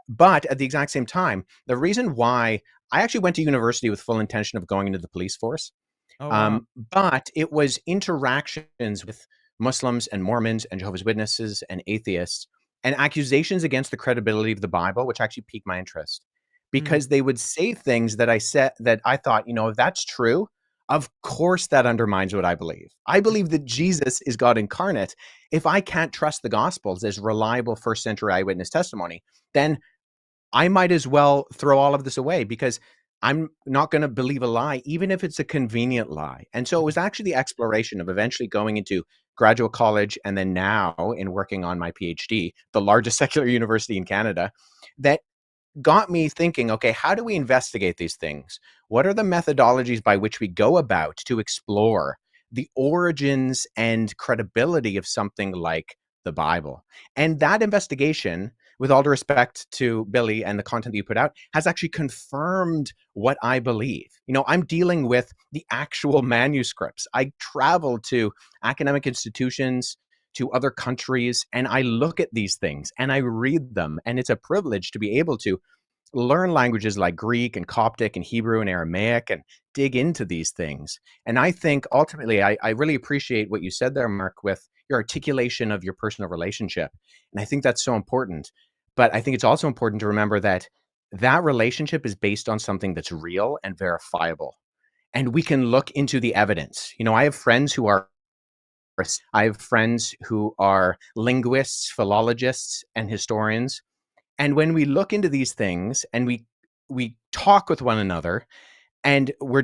Speaker 3: But at the exact same time, the reason why I actually went to university with full intention of going into the police force,
Speaker 1: Oh wow.
Speaker 3: but it was interactions with Muslims and Mormons and Jehovah's Witnesses and atheists and accusations against the credibility of the Bible, which actually piqued my interest,
Speaker 1: Hmm.
Speaker 3: because they would say things that I thought, if that's true, of course that undermines what I believe. I believe that Jesus is God incarnate. If I can't trust the Gospels as reliable first century eyewitness testimony, then I might as well throw all of this away, because I'm not going to believe a lie, even if it's a convenient lie. And so it was actually the exploration of eventually going into graduate college and then now in working on my PhD, the largest secular university in Canada, that got me thinking, okay, how do we investigate these things? What are the methodologies by which we go about to explore the origins and credibility of something like the Bible? And that investigation, with all due respect to Billy and the content that you put out, has actually confirmed what I believe. I'm dealing with the actual manuscripts. I travel to academic institutions, to other countries, and I look at these things and I read them. And it's a privilege to be able to learn languages like Greek and Coptic and Hebrew and Aramaic and dig into these things. And I think ultimately, I really appreciate what you said there, Mark, with your articulation of your personal relationship. And I think that's so important. But I think it's also important to remember that that relationship is based on something that's real and verifiable. And we can look into the evidence. I have friends who are linguists, philologists, and historians. And when we look into these things and we talk with one another and we're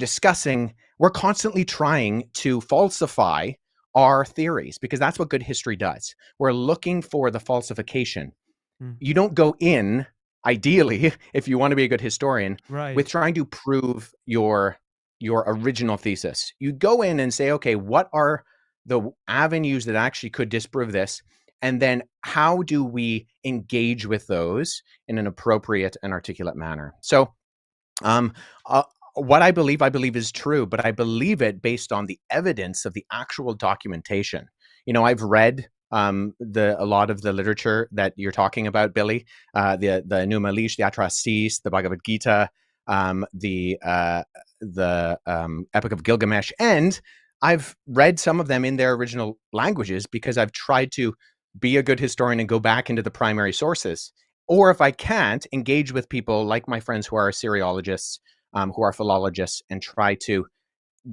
Speaker 3: constantly trying to falsify our theories, because that's what good history does. We're looking for the falsification.
Speaker 1: Hmm.
Speaker 3: You don't go in, ideally, if you want to be a good historian,
Speaker 1: Right.
Speaker 3: with trying to prove your original thesis. You go in and say, okay, what are the avenues that actually could disprove this? And then how do we engage with those in an appropriate and articulate manner? So um, uh, what I believe is true, but I believe it based on the evidence of the actual documentation. I've read a lot of the literature that you're talking about, Billy, the Numa Elish, the Atrahasis, the Bhagavad Gita, the Epic of Gilgamesh, and I've read some of them in their original languages because I've tried to be a good historian and go back into the primary sources. Or if I can't, engage with people like my friends who are Assyriologists, who are philologists and try to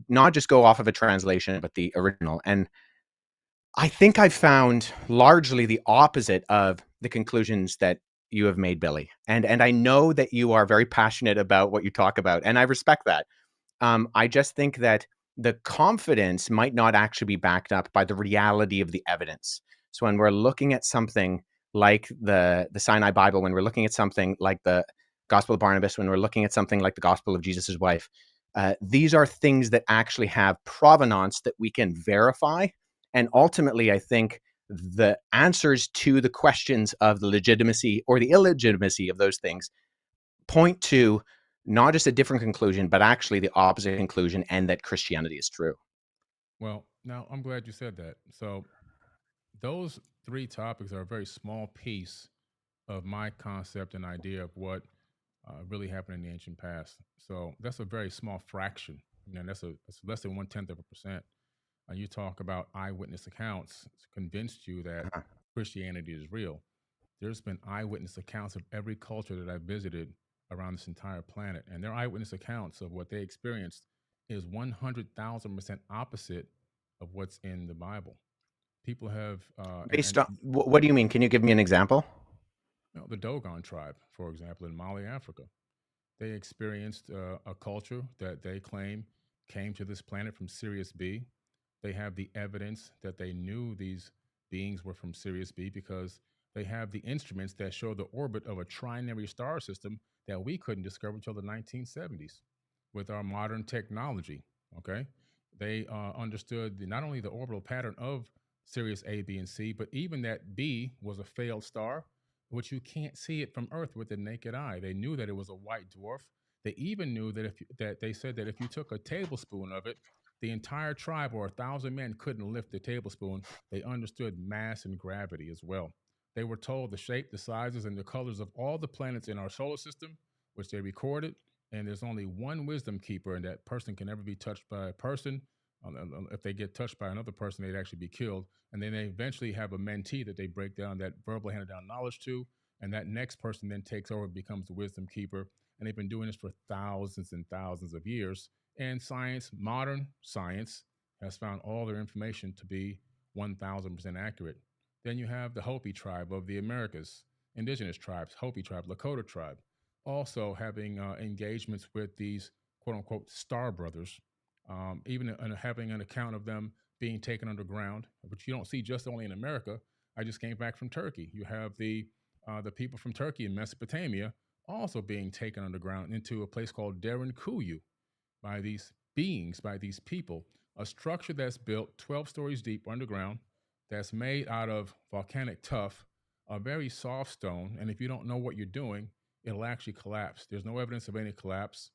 Speaker 3: not just go off of a translation, but the original. And I think I've found largely the opposite of the conclusions that you have made, Billy. And I know that you are very passionate about what you talk about, and I respect that. I just think that the confidence might not actually be backed up by the reality of the evidence. So when we're looking at something like the Sinai Bible, when we're looking at something like the Gospel of Barnabas, when we're looking at something like the Gospel of Jesus' wife, these are things that actually have provenance that we can verify. And ultimately, I think the answers to the questions of the legitimacy or the illegitimacy of those things point to not just a different conclusion, but actually the opposite conclusion, and that Christianity is true.
Speaker 2: Well, now I'm glad you said that. So those three topics are a very small piece of my concept and idea of what really happened in the ancient past. So that's a very small fraction. That's less than 1/10%. You talk about eyewitness accounts convinced you that
Speaker 3: Uh-huh.
Speaker 2: Christianity is real. There's been eyewitness accounts of every culture that I've visited around this entire planet, and their eyewitness accounts of what they experienced is 100,000% opposite of what's in the Bible. People have,
Speaker 3: Based on what do you mean? Can you give me an example?
Speaker 2: the Dogon tribe, for example, in Mali, Africa. They experienced a culture that they claim came to this planet from Sirius B. They have the evidence that they knew these beings were from Sirius B because they have the instruments that show the orbit of a trinary star system that we couldn't discover until the 1970s with our modern technology. Okay. They understood not only the orbital pattern of Sirius A, B, and C, but even that B was a failed star, which you can't see it from Earth with the naked eye. They knew that it was a white dwarf. They even knew that that they said that if you took a tablespoon of it, the entire tribe or 1,000 men couldn't lift the tablespoon. They understood mass and gravity as well. They were told the shape, the sizes, and the colors of all the planets in our solar system, which they recorded. And there's only one wisdom keeper, and that person can never be touched by a person. If they get touched by another person, they'd actually be killed. And then they eventually have a mentee that they break down that verbal handed down knowledge to. And that next person then takes over and becomes the wisdom keeper. And they've been doing this for thousands and thousands of years. And science, modern science, has found all their information to be 1,000% accurate. Then you have the Hopi tribe of the Americas, indigenous tribes, Hopi tribe, Lakota tribe, also having engagements with these quote unquote star brothers, even having an account of them being taken underground, which you don't see just only in America. I just came back from Turkey. You have the people from Turkey and Mesopotamia also being taken underground into a place called Derin Kuyu by these beings, by these people, a structure that's built 12 stories deep underground, that's made out of volcanic tuff, a very soft stone. And if you don't know what you're doing, it'll actually collapse. There's no evidence of any collapse.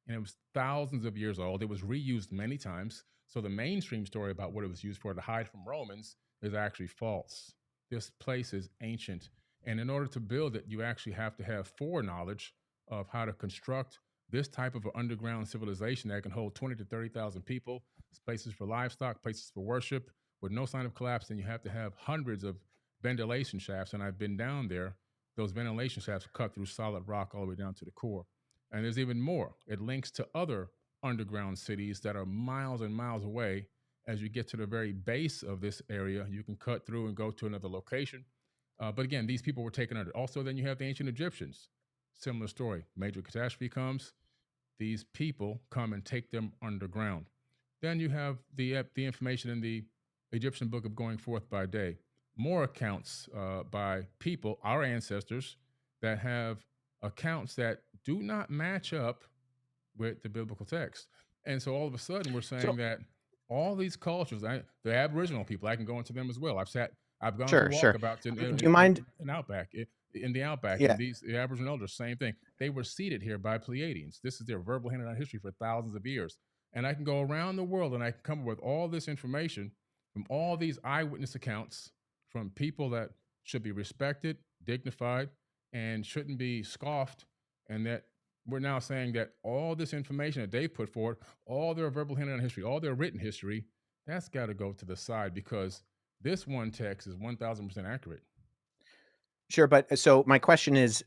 Speaker 2: And it was thousands of years old. It was reused many times. So the mainstream story about what it was used for to hide from Romans is actually false. This place is ancient. And in order to build it, you actually have to have foreknowledge of how to construct this type of an underground civilization that can hold 20 to 30,000 people, places for livestock, places for worship, with no sign of collapse. Then you have to have hundreds of ventilation shafts. And I've been down there. Those ventilation shafts cut through solid rock all the way down to the core. And there's even more. It links to other underground cities that are miles and miles away. As you get to the very base of this area, you can cut through and go to another location. But again, these people were taken under. Also, then you have the ancient Egyptians. Similar story. Major catastrophe comes. These people come and take them underground. Then you have the information in the Egyptian book of Going Forth by Day. More accounts by people, our ancestors, that have accounts that do not match up with the biblical text. And so all of a sudden we're saying that all these cultures, the Aboriginal people, I can go into them as well. I've gone
Speaker 3: Sure,
Speaker 2: to
Speaker 3: sure.
Speaker 2: walkabouts
Speaker 3: Do you mind?
Speaker 2: in Outback, in the Outback,
Speaker 3: Yeah.
Speaker 2: and the Aboriginal elders, same thing. They were seated here by Pleiadians. This is their verbal handed down history for thousands of years. And I can go around the world and I can come up with all this information from all these eyewitness accounts from people that should be respected, dignified, and shouldn't be scoffed. And that we're now saying that all this information that they put forward, all their verbal handed down history, all their written history, that's got to go to the side because this one text is 1,000% accurate.
Speaker 3: Sure, but so my question is,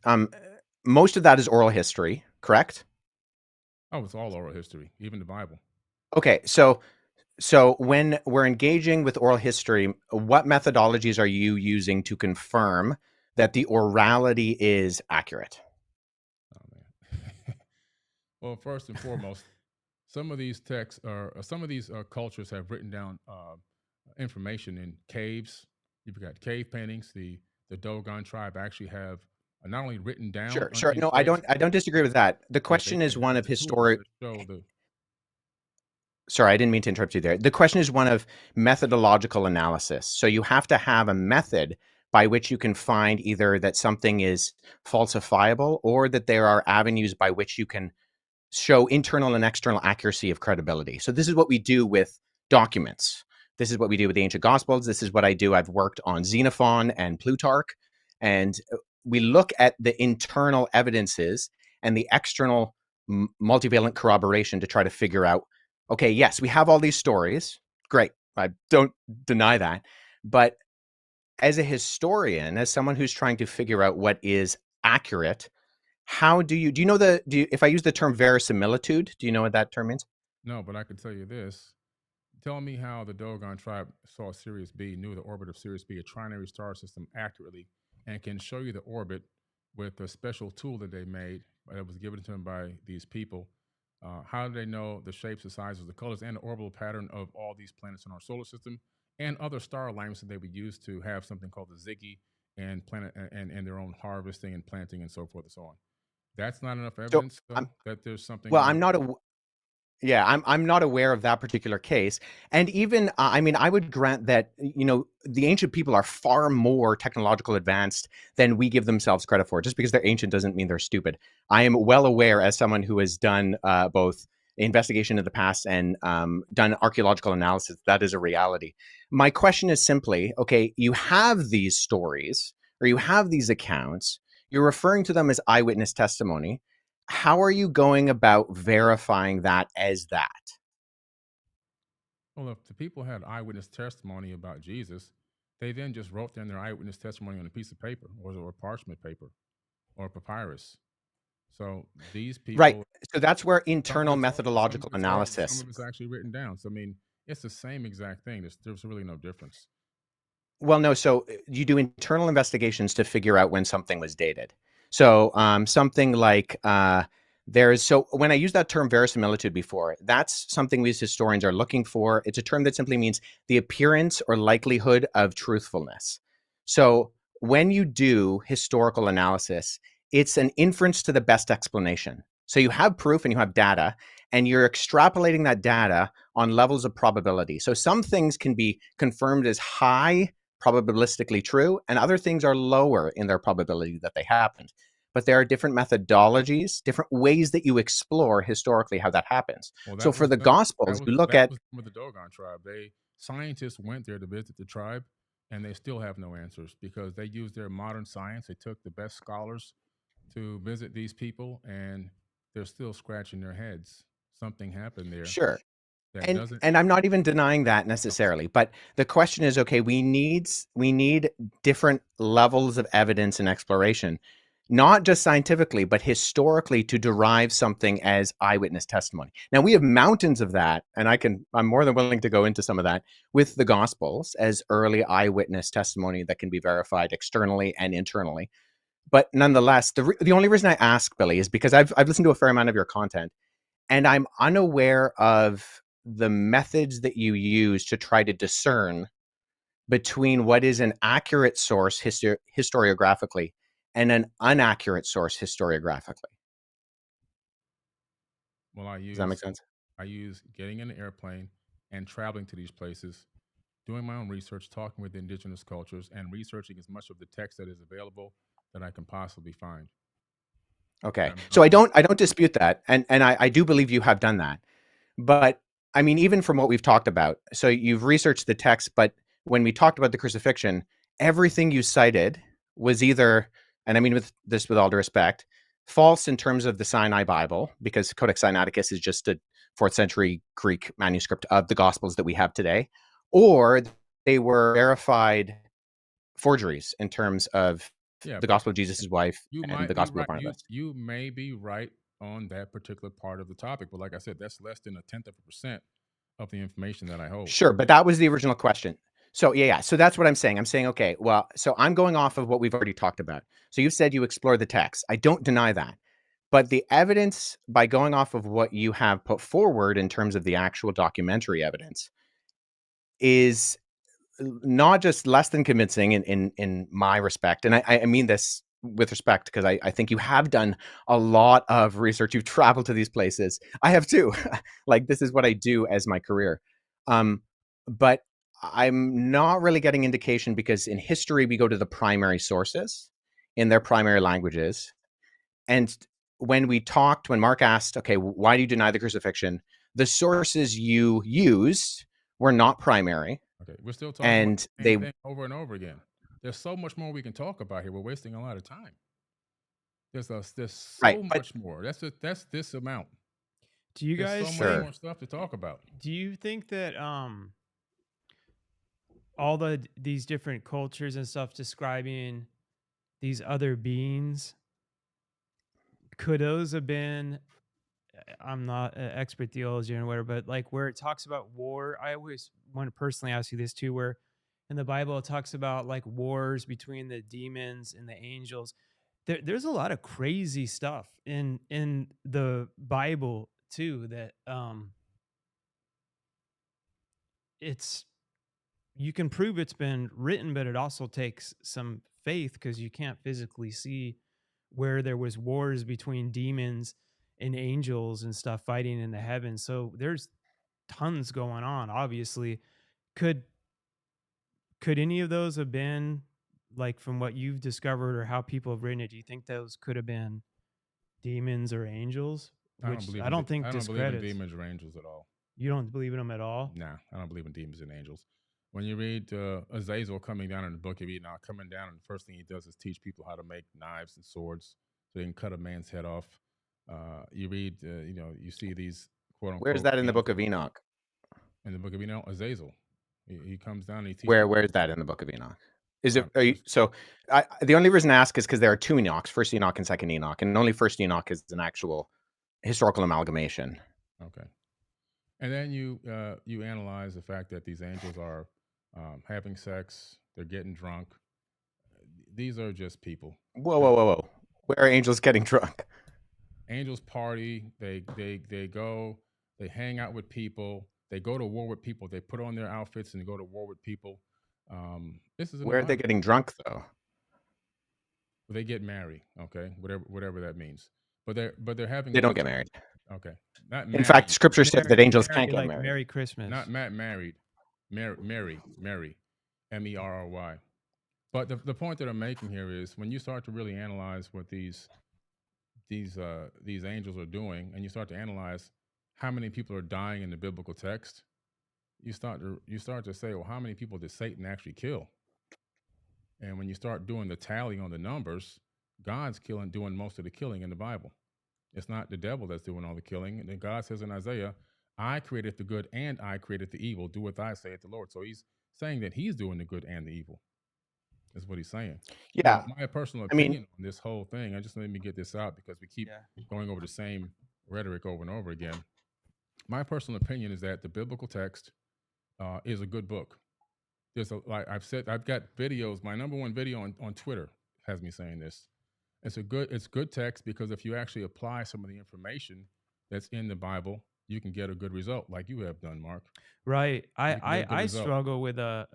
Speaker 3: most of that is oral history, correct?
Speaker 2: Oh, it's all oral history, even the Bible.
Speaker 3: Okay, so when we're engaging with oral history, what methodologies are you using to confirm that the orality is accurate?
Speaker 2: Oh man. Well, first and foremost, some of these texts are some of these cultures have written down information in caves. You've got cave paintings. The Dogon tribe actually have not only written down
Speaker 3: Sure, sure.
Speaker 2: in
Speaker 3: No,
Speaker 2: caves,
Speaker 3: I don't disagree with that. The
Speaker 2: but they
Speaker 3: question is one
Speaker 2: have
Speaker 3: of
Speaker 2: the tools
Speaker 3: historic.
Speaker 2: to show the.
Speaker 3: Sorry, I didn't mean to interrupt you there. The question is one of methodological analysis. So you have to have a method by which you can find either that something is falsifiable or that there are avenues by which you can show internal and external accuracy of credibility. So this is what we do with documents. This is what we do with the ancient gospels. This is what I do. I've worked on Xenophon and Plutarch, and we look at the internal evidences and the external multivalent corroboration to try to figure out, okay, yes, we have all these stories. Great. I don't deny that. But as a historian, as someone who's trying to figure out what is accurate, how do you if I use the term verisimilitude, do you know what that term means?
Speaker 2: No, but I can tell you this. Tell me how the Dogon tribe saw Sirius B, knew the orbit of Sirius B, a trinary star system, accurately, and can show you the orbit with a special tool that they made that was given to them by these people. How do they know the shapes, the sizes, the colors, and the orbital pattern of all these planets in our solar system and other star alignments that they would use to have something called the Ziggy and planet and their own harvesting and planting and so forth and so on? That's not enough
Speaker 3: So
Speaker 2: evidence,
Speaker 3: I'm
Speaker 2: though, that there's something
Speaker 3: well,
Speaker 2: in the.
Speaker 3: yeah, I'm not aware of that particular case. And even I mean, I would grant that the ancient people are far more technological advanced than we give themselves credit for. Just because they're ancient doesn't mean they're stupid. I am well aware, as someone who has done both investigation of the past and done archaeological analysis, that is a reality. My question is simply, okay, you have these stories or you have these accounts. You're referring to them as eyewitness testimony. How are you going about verifying that as that?
Speaker 2: Well, if the people had eyewitness testimony about Jesus, they then just wrote down their eyewitness testimony on a piece of paper or parchment paper or papyrus. So these
Speaker 3: Right.
Speaker 2: people,
Speaker 3: So that's where
Speaker 2: some of
Speaker 3: internal
Speaker 2: it's oral, some
Speaker 3: methodological
Speaker 2: of it's oral, some
Speaker 3: analysis.
Speaker 2: of it's actually written down. So I mean, it's the same exact thing. There's really no difference.
Speaker 3: Well, no. So you do internal investigations to figure out when something was dated. So something like so when I use that term verisimilitude before, that's something we as historians are looking for. It's a term that simply means the appearance or likelihood of truthfulness. So when you do historical analysis, it's an inference to the best explanation. So you have proof and you have data, and you're extrapolating that data on levels of probability. So some things can be confirmed as high probabilistically true, and other things are lower in their probability that they happened. But there are different methodologies, different ways that you explore historically how that happens.
Speaker 2: Well,
Speaker 3: So for the Gospels, you look
Speaker 2: that
Speaker 3: at
Speaker 2: was with the Dogon tribe. Scientists went there to visit the tribe, and they still have no answers because they used their modern science. They took the best scholars to visit these people, and they're still scratching their heads. Something happened there
Speaker 3: sure,
Speaker 2: that
Speaker 3: and
Speaker 2: doesn't.
Speaker 3: I'm not even denying that
Speaker 2: No,
Speaker 3: necessarily, but the question is, okay, we need different levels of evidence and exploration, not just scientifically but historically, to derive something as eyewitness testimony. Now we have mountains of that, and I'm more than willing to go into some of that with the Gospels as early eyewitness testimony that can be verified externally and internally. But nonetheless, the only reason I ask, Billy, is because I've listened to a fair amount of your content, and I'm unaware of the methods that you use to try to discern between what is an accurate source historiographically and an inaccurate source historiographically.
Speaker 2: well,
Speaker 3: Does that make sense?
Speaker 2: I use getting in an airplane and traveling to these places, doing my own research, talking with indigenous cultures, and researching as much of the text that is available that I can possibly find.
Speaker 3: Okay.
Speaker 2: I'm
Speaker 3: So I
Speaker 2: looking.
Speaker 3: don't dispute that. And I do believe you have done that. But I mean, even from what we've talked about, so you've researched the text, but when we talked about the crucifixion, everything you cited was either, and I mean with all due respect, false in terms of the Sinai Bible, because Codex Sinaiticus is just a fourth century Greek manuscript of the Gospels that we have today, or they were verified forgeries in terms of
Speaker 2: Yeah,
Speaker 3: the
Speaker 2: but
Speaker 3: Gospel of Jesus' wife
Speaker 2: you
Speaker 3: and the
Speaker 2: might be
Speaker 3: Gospel of
Speaker 2: right.
Speaker 3: Barnabas.
Speaker 2: You may be right on that particular part of the topic. But like I said, that's less than 0.1% of the information that I hold.
Speaker 3: Sure, but that was the original question. So yeah. So that's what I'm saying. I'm saying, okay, well, so I'm going off of what we've already talked about. So you said you explore the text. I don't deny that. But the evidence, by going off of what you have put forward in terms of the actual documentary evidence, is not just less than convincing in my respect. And I mean this with respect, because I think you have done a lot of research. You've traveled to these places. I have too. Like, this is what I do as my career. But I'm not really getting indication, because in history, we go to the primary sources in their primary languages. And when Mark asked, okay, why do you deny the crucifixion? The sources you used were not primary.
Speaker 2: Okay, we're still talking about the same thing over and over again. There's so much more we can talk about here. We're wasting a lot of time. There's so much more. That's this amount.
Speaker 1: Do you guys
Speaker 2: so much more stuff to talk about?
Speaker 1: Do you think that all these different cultures and stuff describing these other beings, could those have been, I'm not an expert theologian or whatever, but like where it talks about war, I always want to personally ask you this too, where in the Bible it talks about like wars between the demons and the angels. There's a lot of crazy stuff in the Bible too, that it's, you can prove it's been written, but it also takes some faith, because you can't physically see where there was wars between demons and angels and stuff fighting in the heavens. So there's tons going on. Obviously, could any of those have been, like, from what you've discovered or how people have written it, do you think those could have been demons or angels? Which I don't think discredits.
Speaker 2: I don't believe in demons or angels at all.
Speaker 1: You don't believe in them at all?
Speaker 2: Nah, I don't believe in demons and angels. When you read Azazel coming down in the book of Enoch, coming down, and the first thing he does is teach people how to make knives and swords so they can cut a man's head off. You read, you see these quote unquote.
Speaker 3: Where's that in the book of Enoch?
Speaker 2: In the book of Enoch, Azazel. He comes down and he teaches.
Speaker 3: Where is that in the book of Enoch? Is it the only reason I ask is because there are two Enochs, first Enoch and second Enoch, and only first Enoch is an actual historical amalgamation.
Speaker 2: Okay. And then you analyze the fact that these angels are having sex, they're getting drunk. These are just people.
Speaker 3: Whoa. Where are angels getting drunk?
Speaker 2: Angels party, they go, they hang out with people, they go to war with people, they put on their outfits and go to war with people.
Speaker 3: Where are they getting drunk though?
Speaker 2: They get married, okay? Whatever that means. But they're having.
Speaker 3: They don't get married.
Speaker 2: Okay. Not
Speaker 3: in
Speaker 2: married.
Speaker 3: fact, Scripture says that angels can't get
Speaker 1: like
Speaker 3: married.
Speaker 1: Merry Christmas.
Speaker 2: Not married. Mary, Merry, But the point that I'm making here is when you start to really analyze what these angels are doing, and you start to analyze how many people are dying in the biblical text, you start to say, well, how many people did Satan actually kill? And when you start doing the tally on the numbers, God's doing most of the killing in the Bible. It's not the devil that's doing all the killing. And then God says in Isaiah, I created the good and I created the evil. Do what I say at the Lord. So he's saying that he's doing the good and the evil. That's what he's saying.
Speaker 3: Yeah.
Speaker 2: Now, my personal opinion on this whole thing, I just let me get this out because we keep going over the same rhetoric over and over again. My personal opinion is that the biblical text is a good book. Like I've said, I've got videos. My number one video on Twitter has me saying this. It's good text because if you actually apply some of the information that's in the Bible, you can get a good result, like you have done, Mark.
Speaker 1: Right. I struggle with no,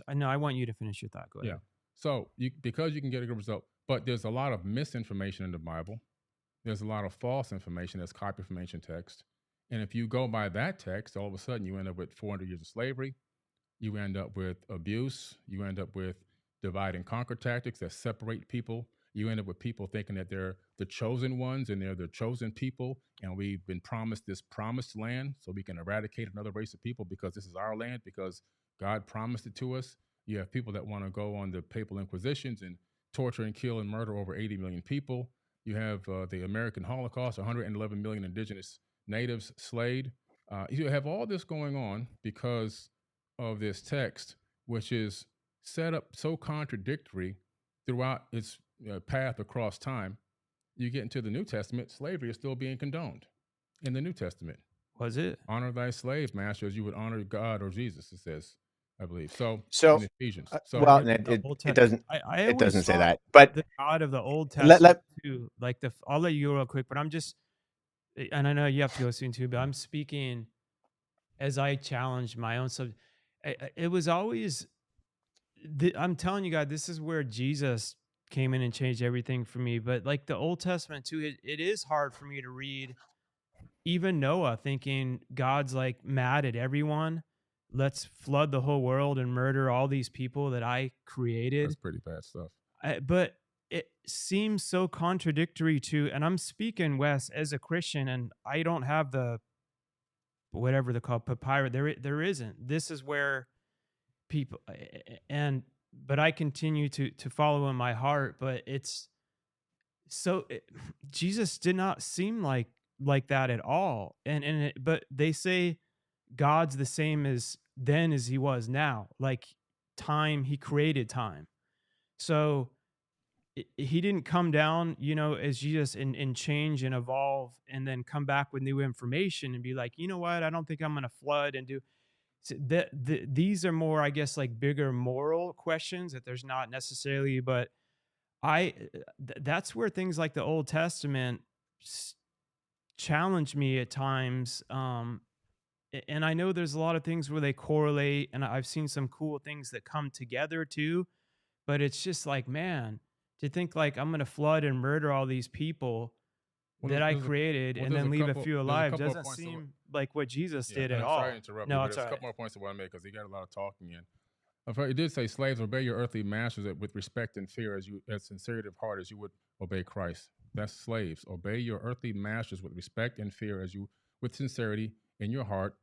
Speaker 1: I want you to finish your thought. Go ahead.
Speaker 2: Yeah. So because you can get a good result, but there's a lot of misinformation in the Bible. There's a lot of false information that's copied from ancient text. And if you go by that text, all of a sudden you end up with 400 years of slavery. You end up with abuse. You end up with divide and conquer tactics that separate people. You end up with people thinking that they're the chosen ones and they're the chosen people. And we've been promised this promised land so we can eradicate another race of people because this is our land, because God promised it to us. You have people that want to go on the papal inquisitions and torture and kill and murder over 80 million people. You have the American Holocaust, 111 million indigenous natives slayed. You have all this going on because of this text, which is set up so contradictory throughout its path across time. you get into the New Testament, slavery is still being condoned in the New Testament.
Speaker 1: Was it?
Speaker 2: Honor thy slave master as you would honor God or Jesus, it says, I believe. So
Speaker 3: So,
Speaker 2: in Ephesians. So
Speaker 3: well,
Speaker 1: Wait, the Old
Speaker 3: it
Speaker 1: Testament.
Speaker 3: doesn't
Speaker 1: I
Speaker 3: it
Speaker 1: always
Speaker 3: doesn't say
Speaker 1: saw
Speaker 3: that. But
Speaker 1: the God of the Old
Speaker 3: let
Speaker 1: Testament too. Like I'll let you go real quick, but I'm just, and I know you have to go soon too, but I'm speaking as I challenge my own subject. It was always, I'm telling you guys, this is where Jesus came in and changed everything for me. But like the Old Testament too, it is hard for me to read even Noah thinking God's like mad at everyone. Let's flood the whole world and murder all these people that I created.
Speaker 2: that's pretty bad stuff.
Speaker 1: But it seems so contradictory to, and I'm speaking, Wes, as a Christian, and I don't have the whatever they call papyrus. There isn't. This is where people and but I continue to follow in my heart. But it's so Jesus did not seem like that at all. But they say God's the same as then as he was now. Like time, he created time. So he didn't come down, as Jesus and change and evolve and then come back with new information and be like, you know what, I don't think I'm going to flood and do. So these are more, I guess, like bigger moral questions that there's not necessarily, but that's where things like the Old Testament challenge me at times. And I know there's a lot of things where they correlate, and I've seen some cool things that come together too. But it's just like, man, to think like I'm going to flood and murder all these people that I created and then leave a few alive doesn't seem like what Jesus did at
Speaker 2: I'm
Speaker 1: all.
Speaker 2: sorry to interrupt
Speaker 1: No,
Speaker 2: you, but
Speaker 1: it's
Speaker 2: there's
Speaker 1: all
Speaker 2: a couple
Speaker 1: right.
Speaker 2: more points I want to make because he got a lot of talking in. It did say, slaves, obey your earthly masters with respect and fear as sincerity of heart as you would obey Christ. That's slaves. Obey your earthly masters with respect and fear with sincerity in your heart,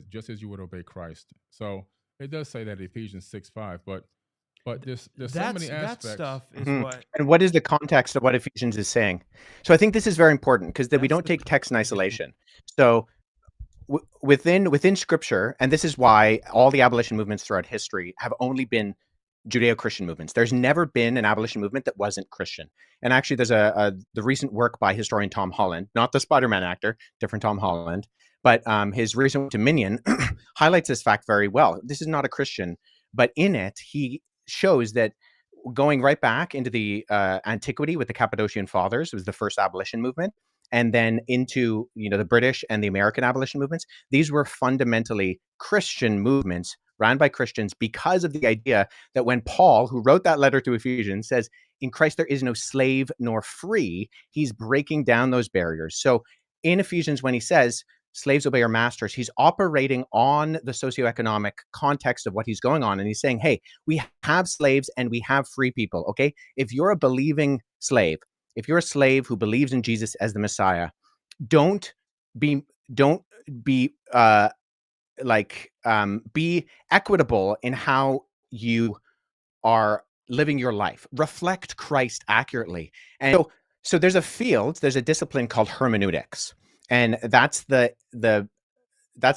Speaker 2: just as you would obey Christ. So it does say that in Ephesians 6:5, but there's so many aspects.
Speaker 1: That stuff is what.
Speaker 3: And what is the context of what Ephesians is saying? So I think this is very important because we don't take text in isolation. So within Scripture, and this is why all the abolition movements throughout history have only been Judeo-Christian movements. There's never been an abolition movement that wasn't Christian. And actually, there's the recent work by historian Tom Holland, not the Spider-Man actor, different Tom Holland, but his recent Dominion highlights this fact very well. This is not a Christian, but in it, he shows that going right back into the antiquity with the Cappadocian Fathers was the first abolition movement, and then into the British and the American abolition movements. These were fundamentally Christian movements ran by Christians because of the idea that when Paul, who wrote that letter to Ephesians, says, in Christ there is no slave nor free, he's breaking down those barriers. So in Ephesians, when he says, slaves obey your masters, he's operating on the socioeconomic context of what he's going on. And he's saying, hey, we have slaves and we have free people, okay? If you're a believing slave, if you're a slave who believes in Jesus as the Messiah, don't be equitable in how you are living your life. Reflect Christ accurately. And so there's a discipline called hermeneutics, and that's the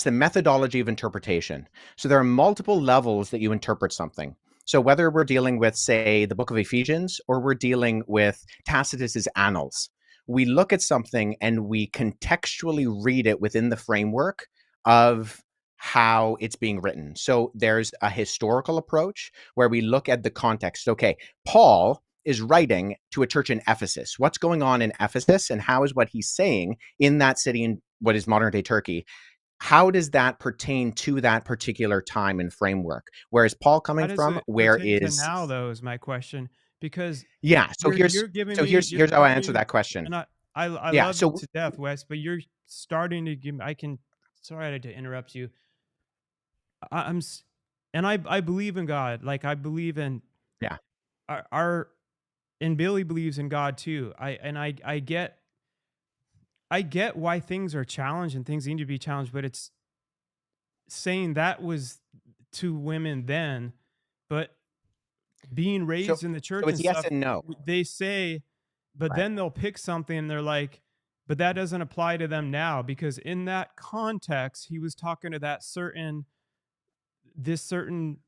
Speaker 3: methodology of interpretation. So there are multiple levels that you interpret something. So whether we're dealing with, say, the book of Ephesians, or we're dealing with Tacitus's Annals, we look at something and we contextually read it within the framework of how it's being written. So there's a historical approach where we look at the context. Okay, Paul is writing to a church in Ephesus. What's going on in Ephesus, and how is what he's saying in that city in what is modern day Turkey, how does that pertain to that particular time and framework? Where is Paul coming from? Where is
Speaker 1: now, though, is my question, because
Speaker 3: so here's how I answer that question.
Speaker 1: And I love you to death, Wes, but you're starting to give me, sorry to interrupt you. I believe in God. Like I believe in and Billy believes in God too. I get why things are challenged and things need to be challenged, but it's saying that was to women then, but being raised in the church
Speaker 3: so it's
Speaker 1: and
Speaker 3: yes
Speaker 1: stuff,
Speaker 3: and no.
Speaker 1: They say, but then they'll pick something and they're like, but that doesn't apply to them now, because in that context, he was talking to this certain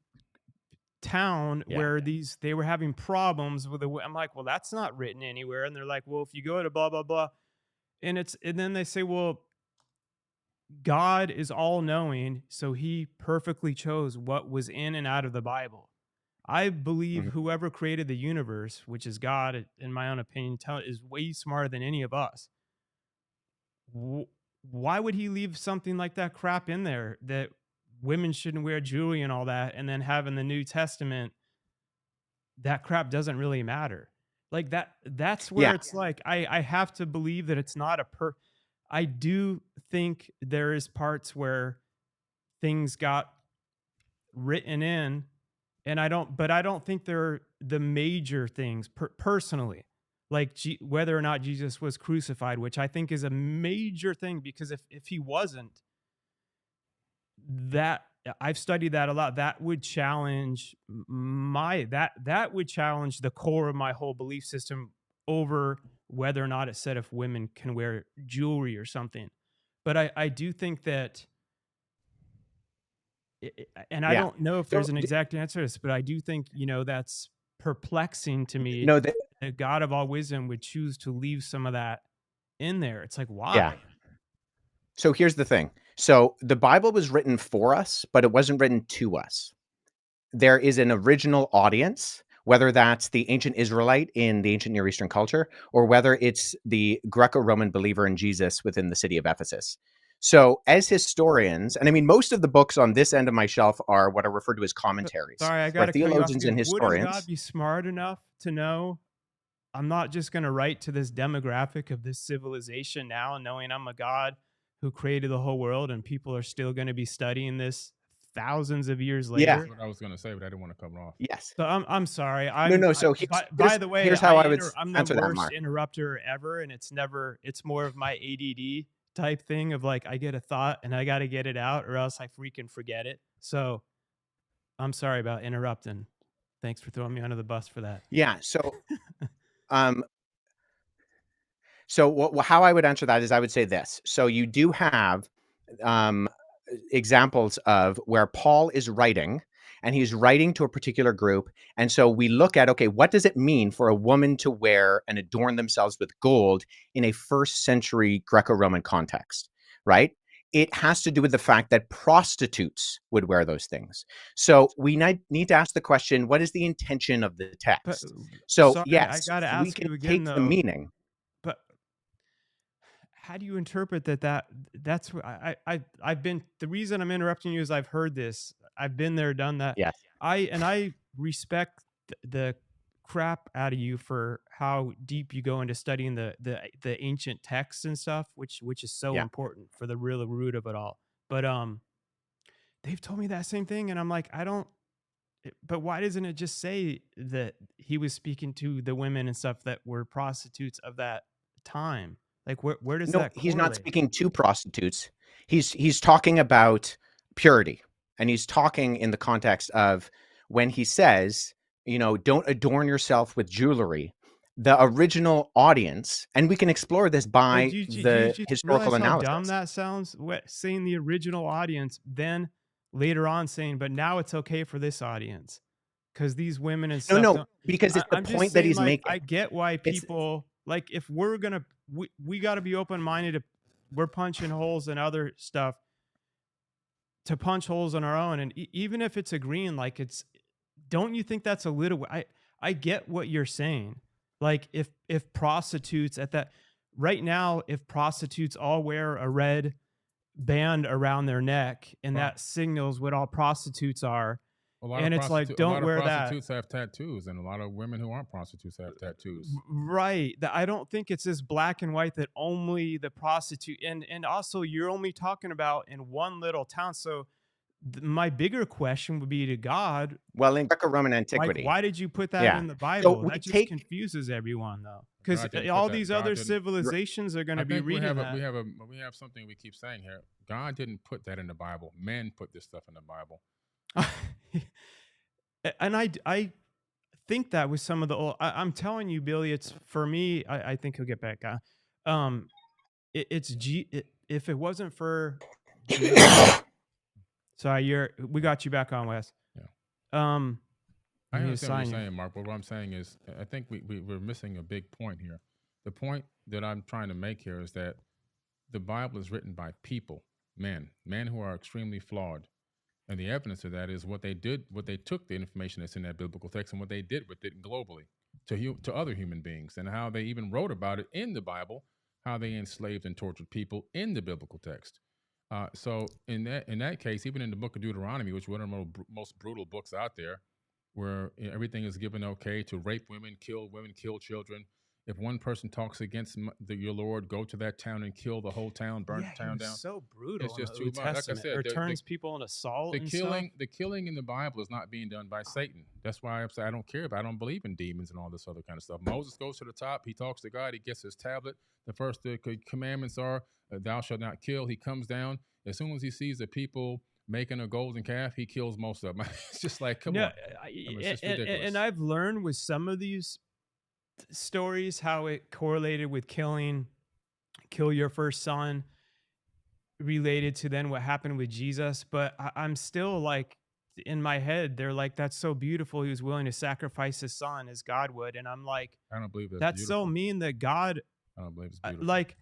Speaker 1: town
Speaker 3: Yeah.
Speaker 1: where they were having problems with I'm like, well, that's not written anywhere. And they're like, well, if you go to blah blah blah, and then they say, well, God is all knowing, so he perfectly chose what was in and out of the Bible. I believe
Speaker 3: Mhm.
Speaker 1: whoever created the universe, which is God, in my own opinion, is way smarter than any of us. Why would he leave something like that crap in there, that women shouldn't wear jewelry and all that, and then have in the New Testament that crap doesn't really matter? Like that's where
Speaker 3: Yeah.
Speaker 1: it's like I have to believe that it's not I do think there is parts where things got written in, and I don't think they're the major things personally, like whether or not Jesus was crucified, which I think is a major thing, because if he wasn't, that I've studied that a lot, that would challenge that would challenge the core of my whole belief system over whether or not it said if women can wear jewelry or something. But I do think that and I
Speaker 3: Yeah.
Speaker 1: don't know if
Speaker 3: So
Speaker 1: there's an exact answer to this, but I do think, that's perplexing to me.
Speaker 3: no,
Speaker 1: The God of all wisdom would choose to leave some of that in there. It's like, why?
Speaker 3: yeah. So here's the thing. So the Bible was written for us, but it wasn't written to us. There is an original audience, whether that's the ancient Israelite in the ancient Near Eastern culture, or whether it's the Greco-Roman believer in Jesus within the city of Ephesus. So as historians, and I mean, most of the books on this end of my shelf are what are referred to as commentaries,
Speaker 1: Sorry, I
Speaker 3: where
Speaker 1: got to cut you off
Speaker 3: theologians and
Speaker 1: again. Wouldn't God
Speaker 3: historians.
Speaker 1: be smart enough to know I'm not just going to write to this demographic of this civilization now, knowing I'm a God who created the whole world, and people are still going to be studying this thousands of years
Speaker 3: Yeah.
Speaker 1: later?
Speaker 2: That's what I was going to say, but I didn't want to cut it off.
Speaker 3: Yes.
Speaker 1: So I'm sorry.
Speaker 3: No. So
Speaker 1: By the way,
Speaker 3: here's how I would
Speaker 1: I'm the
Speaker 3: answer that,
Speaker 1: worst
Speaker 3: Mark.
Speaker 1: interrupter ever, and it's more of my ADD type thing of like, I get a thought and I got to get it out, or else I freaking forget it. So I'm sorry about interrupting. Thanks for throwing me under the bus for that.
Speaker 3: Yeah. So how I would answer that is I would say this. So you do have examples of where Paul is writing, and he's writing to a particular group. And so we look at, okay, what does it mean for a woman to wear and adorn themselves with gold in a first century Greco-Roman context, right? It has to do with the fact that prostitutes would wear those things. So we need to ask the question, what is the intention of the text?
Speaker 1: But
Speaker 3: So
Speaker 1: sorry,
Speaker 3: yes,
Speaker 1: I got to
Speaker 3: we
Speaker 1: ask
Speaker 3: can
Speaker 1: you again,
Speaker 3: take the
Speaker 1: though.
Speaker 3: meaning.
Speaker 1: But how do you interpret that's what I've been, the reason I'm interrupting you is I've heard this. I've been there, done that.
Speaker 3: Yes.
Speaker 1: I respect the crap out of you for how deep you go into studying the ancient texts and stuff, which is so
Speaker 3: Yeah.
Speaker 1: important for the real root of it all. But they've told me that same thing, and I'm like, but why doesn't it just say that he was speaking to the women and stuff that were prostitutes of that time? Like, where does
Speaker 3: No,
Speaker 1: that
Speaker 3: he's not
Speaker 1: correlate?
Speaker 3: speaking to prostitutes. He's talking about purity, and he's talking in the context of when he says, don't adorn yourself with jewelry. The original audience, and we can explore this
Speaker 1: But
Speaker 3: by
Speaker 1: do you
Speaker 3: the
Speaker 1: just
Speaker 3: historical
Speaker 1: realize how dumb
Speaker 3: analysis.
Speaker 1: that sounds? Saying the original audience, then later on saying, but now it's okay for this audience because these women and stuff.
Speaker 3: No, because it's the
Speaker 1: I'm just
Speaker 3: point that
Speaker 1: saying,
Speaker 3: he's
Speaker 1: like,
Speaker 3: making.
Speaker 1: I get why
Speaker 3: It's
Speaker 1: people, like, if we're gonna, we got to be open minded. We're punching holes in other stuff to punch holes in our own, and even if it's agreeing, like, don't you think that's a little? I get what you're saying. Like, if prostitutes at that right now, if prostitutes all wear a red band around their neck, and
Speaker 2: Right.
Speaker 1: that signals what all prostitutes are, and it's like,
Speaker 2: a
Speaker 1: don't
Speaker 2: lot of
Speaker 1: wear that.
Speaker 2: prostitutes have tattoos, and a lot of women who aren't prostitutes have tattoos.
Speaker 1: Right. I don't think it's this black and white that only the prostitute, and also you're only talking about in one little town. So my bigger question would be to God,
Speaker 3: well in Greco-Roman
Speaker 1: like,
Speaker 3: antiquity.
Speaker 1: why did you put that
Speaker 3: Yeah.
Speaker 1: in the
Speaker 3: So
Speaker 1: Bible?
Speaker 3: we
Speaker 1: That just
Speaker 3: take
Speaker 1: confuses everyone, though, because
Speaker 2: God didn't put
Speaker 1: all
Speaker 2: that-
Speaker 1: these
Speaker 2: God
Speaker 1: other
Speaker 2: didn't-
Speaker 1: civilizations are going
Speaker 2: I
Speaker 1: to be
Speaker 2: think
Speaker 1: reading that.
Speaker 2: we have something we keep saying here. God didn't put that in the Bible. Men put this stuff in the Bible.
Speaker 1: And I think that was some of the old, I'm telling you, Billy, it's for me, I think he'll get back. If it wasn't for Jesus, sorry, we got you back on, Wes.
Speaker 2: Yeah. I
Speaker 1: Let me
Speaker 2: understand what
Speaker 1: assign
Speaker 2: you're
Speaker 1: you.
Speaker 2: saying, Mark, but what I'm saying is I think we're missing a big point here. The point that I'm trying to make here is that the Bible is written by people, men who are extremely flawed. And the evidence of that is what they did, what they took the information that's in that biblical text and what they did with it globally to other human beings, and how they even wrote about it in the Bible, how they enslaved and tortured people in the biblical text. So in that case, even in the book of Deuteronomy, which is one of the most brutal books out there, where everything is given okay to rape women, kill children. If one person talks against your Lord, go to that town and kill the whole town, burn
Speaker 1: Yeah,
Speaker 2: the
Speaker 1: he
Speaker 2: town
Speaker 1: was
Speaker 2: down.
Speaker 1: so
Speaker 2: It's
Speaker 1: brutal in the
Speaker 2: just too
Speaker 1: Old
Speaker 2: much. Like I
Speaker 1: Testament,
Speaker 2: said,
Speaker 1: or turns people into salt and stuff.
Speaker 2: the killing in the Bible is not being done by Satan. That's why I'm saying I don't care I don't believe in demons and all this other kind of stuff. Moses goes to the top. He talks to God. He gets his tablet. The first commandments are, "Thou shalt not kill." He comes down. As soon as he sees the people making a golden calf, he kills most of them. It's just like, come
Speaker 1: No,
Speaker 2: on. It's just ridiculous.
Speaker 1: and I've learned with some of these stories how it correlated with kill your first son, related to then what happened with Jesus. But I'm still like, in my head, they're like, that's so beautiful. He was willing to sacrifice his son as God would. And I'm like,
Speaker 2: I don't believe that's
Speaker 1: that's so
Speaker 2: beautiful.
Speaker 1: mean that God,
Speaker 2: I don't believe it's beautiful.
Speaker 1: like,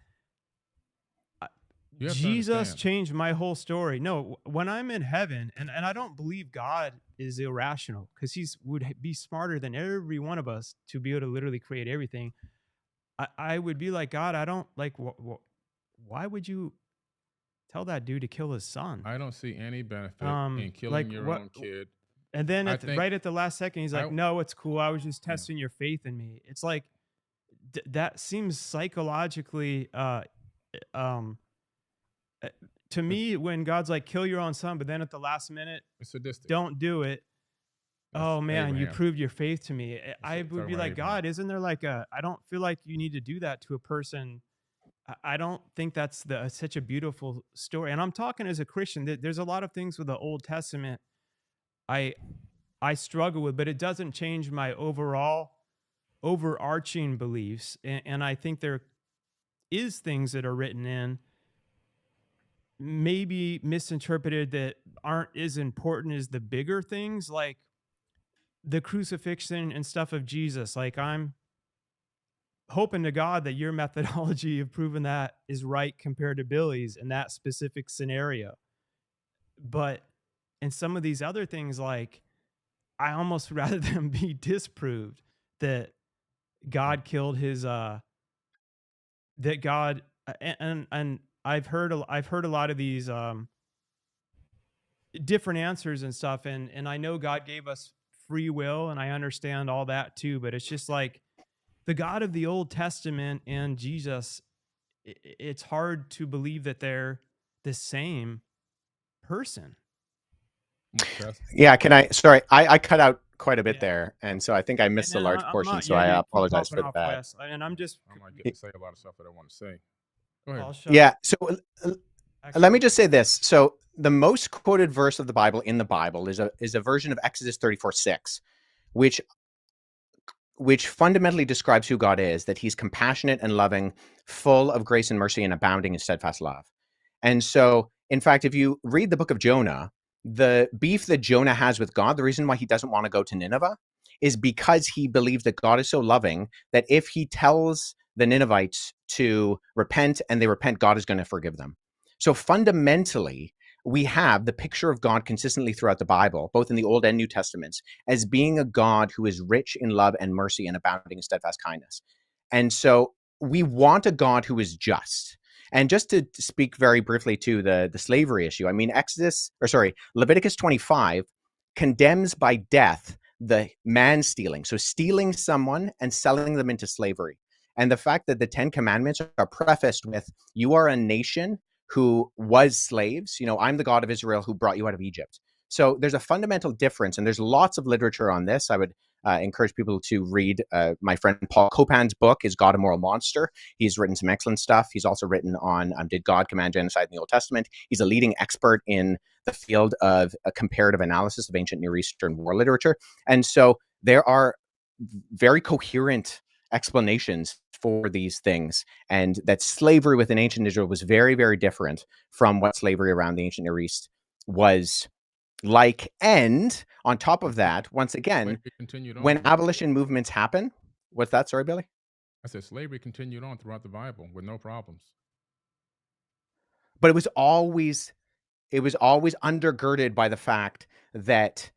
Speaker 2: You have to
Speaker 1: Jesus
Speaker 2: understand.
Speaker 1: changed my whole story. No, when I'm in heaven, and I don't believe God is irrational, because would be smarter than every one of us to be able to literally create everything. I would be like, God, I don't like, why would you tell that dude to kill his son?
Speaker 2: I don't see any benefit in killing
Speaker 1: Like,
Speaker 2: your own kid.
Speaker 1: And then
Speaker 2: I think
Speaker 1: right at the last second, he's like, no, it's cool. I was just testing your faith in me. It's like, that seems psychologically, to me, when God's like, kill your own son, but then at the last minute,
Speaker 2: it's sadistic.
Speaker 1: Don't do it.
Speaker 2: That's
Speaker 1: oh man,
Speaker 2: Abraham.
Speaker 1: you proved your faith to me. I
Speaker 2: Talking
Speaker 1: would be
Speaker 2: about
Speaker 1: like,
Speaker 2: Abraham.
Speaker 1: God, isn't there like I don't feel like you need to do that to a person. I don't think that's such a beautiful story. And I'm talking as a Christian. There's a lot of things with the Old Testament I struggle with, but it doesn't change my overarching beliefs. And I think there is things that are written in, maybe misinterpreted, that aren't as important as the bigger things, like the crucifixion and stuff of Jesus. Like, I'm hoping to God that your methodology of proving that is right compared to Billy's in that specific scenario. But in some of these other things, like, I almost rather them be disproved that God killed his that God and I've heard a lot of these different answers and stuff, and I know God gave us free will, and I understand all that too, but it's just like the God of the Old Testament and Jesus, it's hard to believe that they're the same person.
Speaker 3: Yeah, sorry, I cut out quite a bit there, and so I think I missed a large portion, so I apologize for that.
Speaker 1: Wes, and I'm just,
Speaker 2: I might get to say a lot of stuff that I want to say. Go ahead.
Speaker 3: Yeah, so let me just say this. So the most quoted verse of the Bible in the Bible is a version of Exodus 34:6, which fundamentally describes who God is, that he's compassionate and loving, full of grace and mercy, and abounding in steadfast love. And so, in fact, if you read the book of Jonah, the beef that Jonah has with God, the reason why he doesn't want to go to Nineveh, is because he believes that God is so loving that if he tells the Ninevites to repent and they repent, God is going to forgive them. So fundamentally, we have the picture of God consistently throughout the Bible, both in the Old and New Testaments, as being a God who is rich in love and mercy and abounding in steadfast kindness. And so we want a God who is just. And just to speak very briefly to the slavery issue, I mean, Leviticus 25 condemns by death the man stealing. So stealing someone and selling them into slavery. And the fact that the 10 Commandments are prefaced with, you are a nation who was slaves. You know, I'm the God of Israel who brought you out of Egypt. So there's a fundamental difference, and there's lots of literature on this. I would encourage people to read my friend Paul Copan's book, Is God a Moral Monster? He's written some excellent stuff. He's also written on Did God Command Genocide in the Old Testament? He's a leading expert in the field of a comparative analysis of ancient Near Eastern war literature. And so there are very coherent explanations for these things, and that slavery within ancient Israel was very, very different from what slavery around the ancient Near East was And on top of that, once again, when abolition movements happen, what's that? Sorry, Billy?
Speaker 2: I said slavery continued on throughout the Bible with no problems.
Speaker 3: But it was always undergirded by the fact that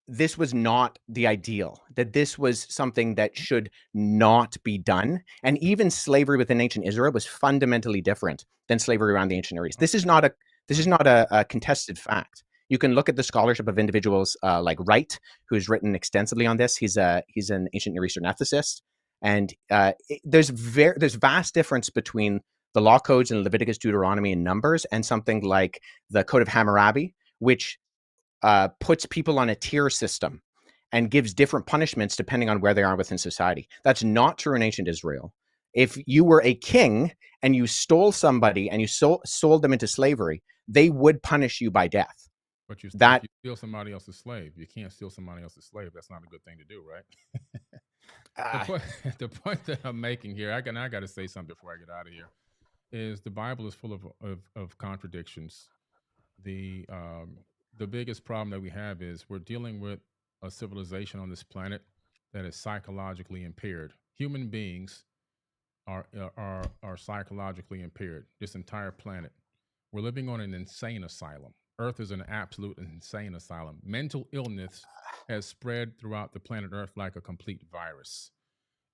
Speaker 3: this was not the ideal, that this was something that should not be done. And even slavery within ancient Israel was fundamentally different than slavery around the ancient Near East. This is not a contested fact. You can look at the scholarship of individuals like Wright, who's written extensively on this. He's an ancient Near Eastern ethicist, and there's vast difference between the law codes in Leviticus, Deuteronomy, and Numbers, and something like the Code of Hammurabi, which puts people on a tier system and gives different punishments depending on where they are within society. That's not true in ancient Israel. If you were a king and you stole somebody and you sold them into slavery, they would punish you by death.
Speaker 2: But you steal somebody else's slave. You can't steal somebody else's slave. That's not a good thing to do, right? The point that I'm making here, I got to say something before I get out of here, is the Bible is full of contradictions. The biggest problem that we have is we're dealing with a civilization on this planet that is psychologically impaired. Human beings are psychologically impaired. This entire planet, we're living on an insane asylum. Earth is an absolute insane asylum. Mental illness has spread throughout the planet Earth like a complete virus.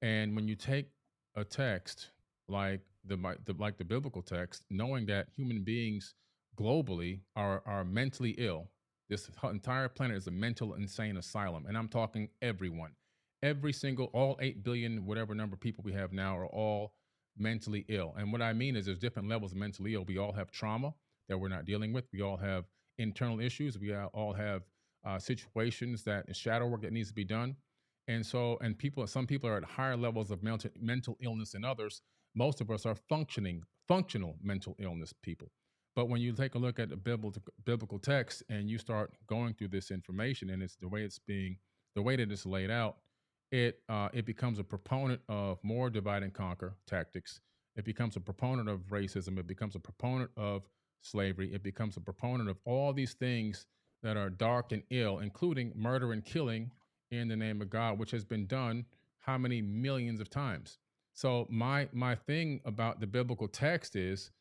Speaker 2: And when you take a text like the biblical text, knowing that human beings globally are mentally ill, this entire planet is a mental insane asylum, and I'm talking everyone, all 8 billion whatever number of people we have now are all mentally ill. And what I mean is there's different levels of mentally ill. We all have trauma that we're not dealing with. We all have internal issues. We all have situations that shadow work that needs to be done. And some people are at higher levels of mental illness than others. Most of us are functional mental illness people. But when you take a look at the biblical text and you start going through this information, and it's the way that it's laid out, it becomes a proponent of more divide and conquer tactics. It becomes a proponent of racism. It becomes a proponent of slavery. It becomes a proponent of all these things that are dark and ill, including murder and killing in the name of God, which has been done how many millions of times. So my thing about the biblical text is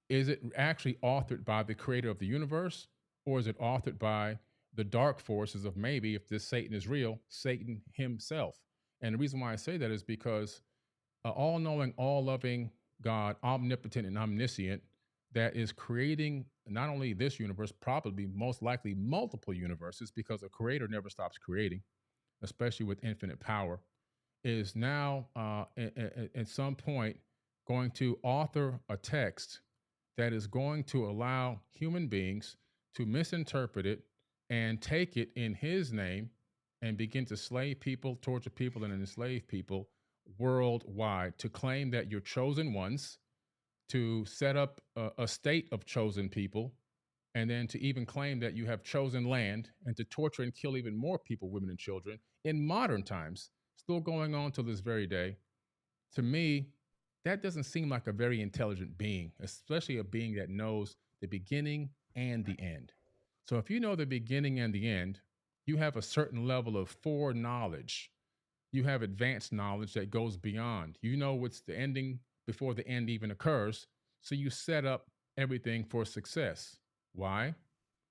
Speaker 2: it actually authored by the creator of the universe, or is it authored by the dark forces of, maybe, if this Satan is real, Satan himself? And the reason why I say that is because all-knowing, all-loving God, omnipotent and omniscient, that is creating not only this universe, probably most likely multiple universes, because a creator never stops creating, especially with infinite power, is now at some point going to author a text that is going to allow human beings to misinterpret it and take it in his name and begin to slay people, torture people, and enslave people worldwide, to claim that you're chosen ones, to set up a state of chosen people, and then to even claim that you have chosen land, and to torture and kill even more people, women and children, in modern times, still going on to this very day. To me, that doesn't seem like a very intelligent being, especially a being that knows the beginning and the end. So if you know the beginning and the end, you have a certain level of foreknowledge. You have advanced knowledge that goes beyond. You know what's the ending before the end even occurs. So you set up everything for success. Why?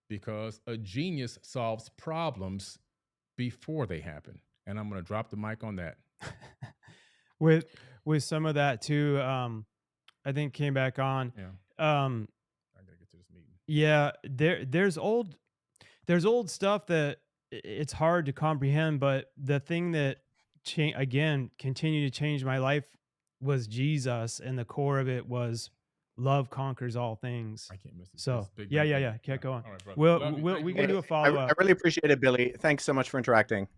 Speaker 2: Because a genius solves problems before they happen. And I'm going to drop the mic on that.
Speaker 1: With some of that too, I think came back on.
Speaker 2: Yeah. I gotta get to this meeting.
Speaker 1: Yeah, there's old stuff that it's hard to comprehend, but the thing that continued to change my life was Jesus, and the core of it was love conquers all things.
Speaker 2: I can't miss it.
Speaker 1: So yeah. Keep going.
Speaker 2: All right,
Speaker 1: we can do a follow up.
Speaker 3: I really appreciate it, Billy. Thanks so much for interacting.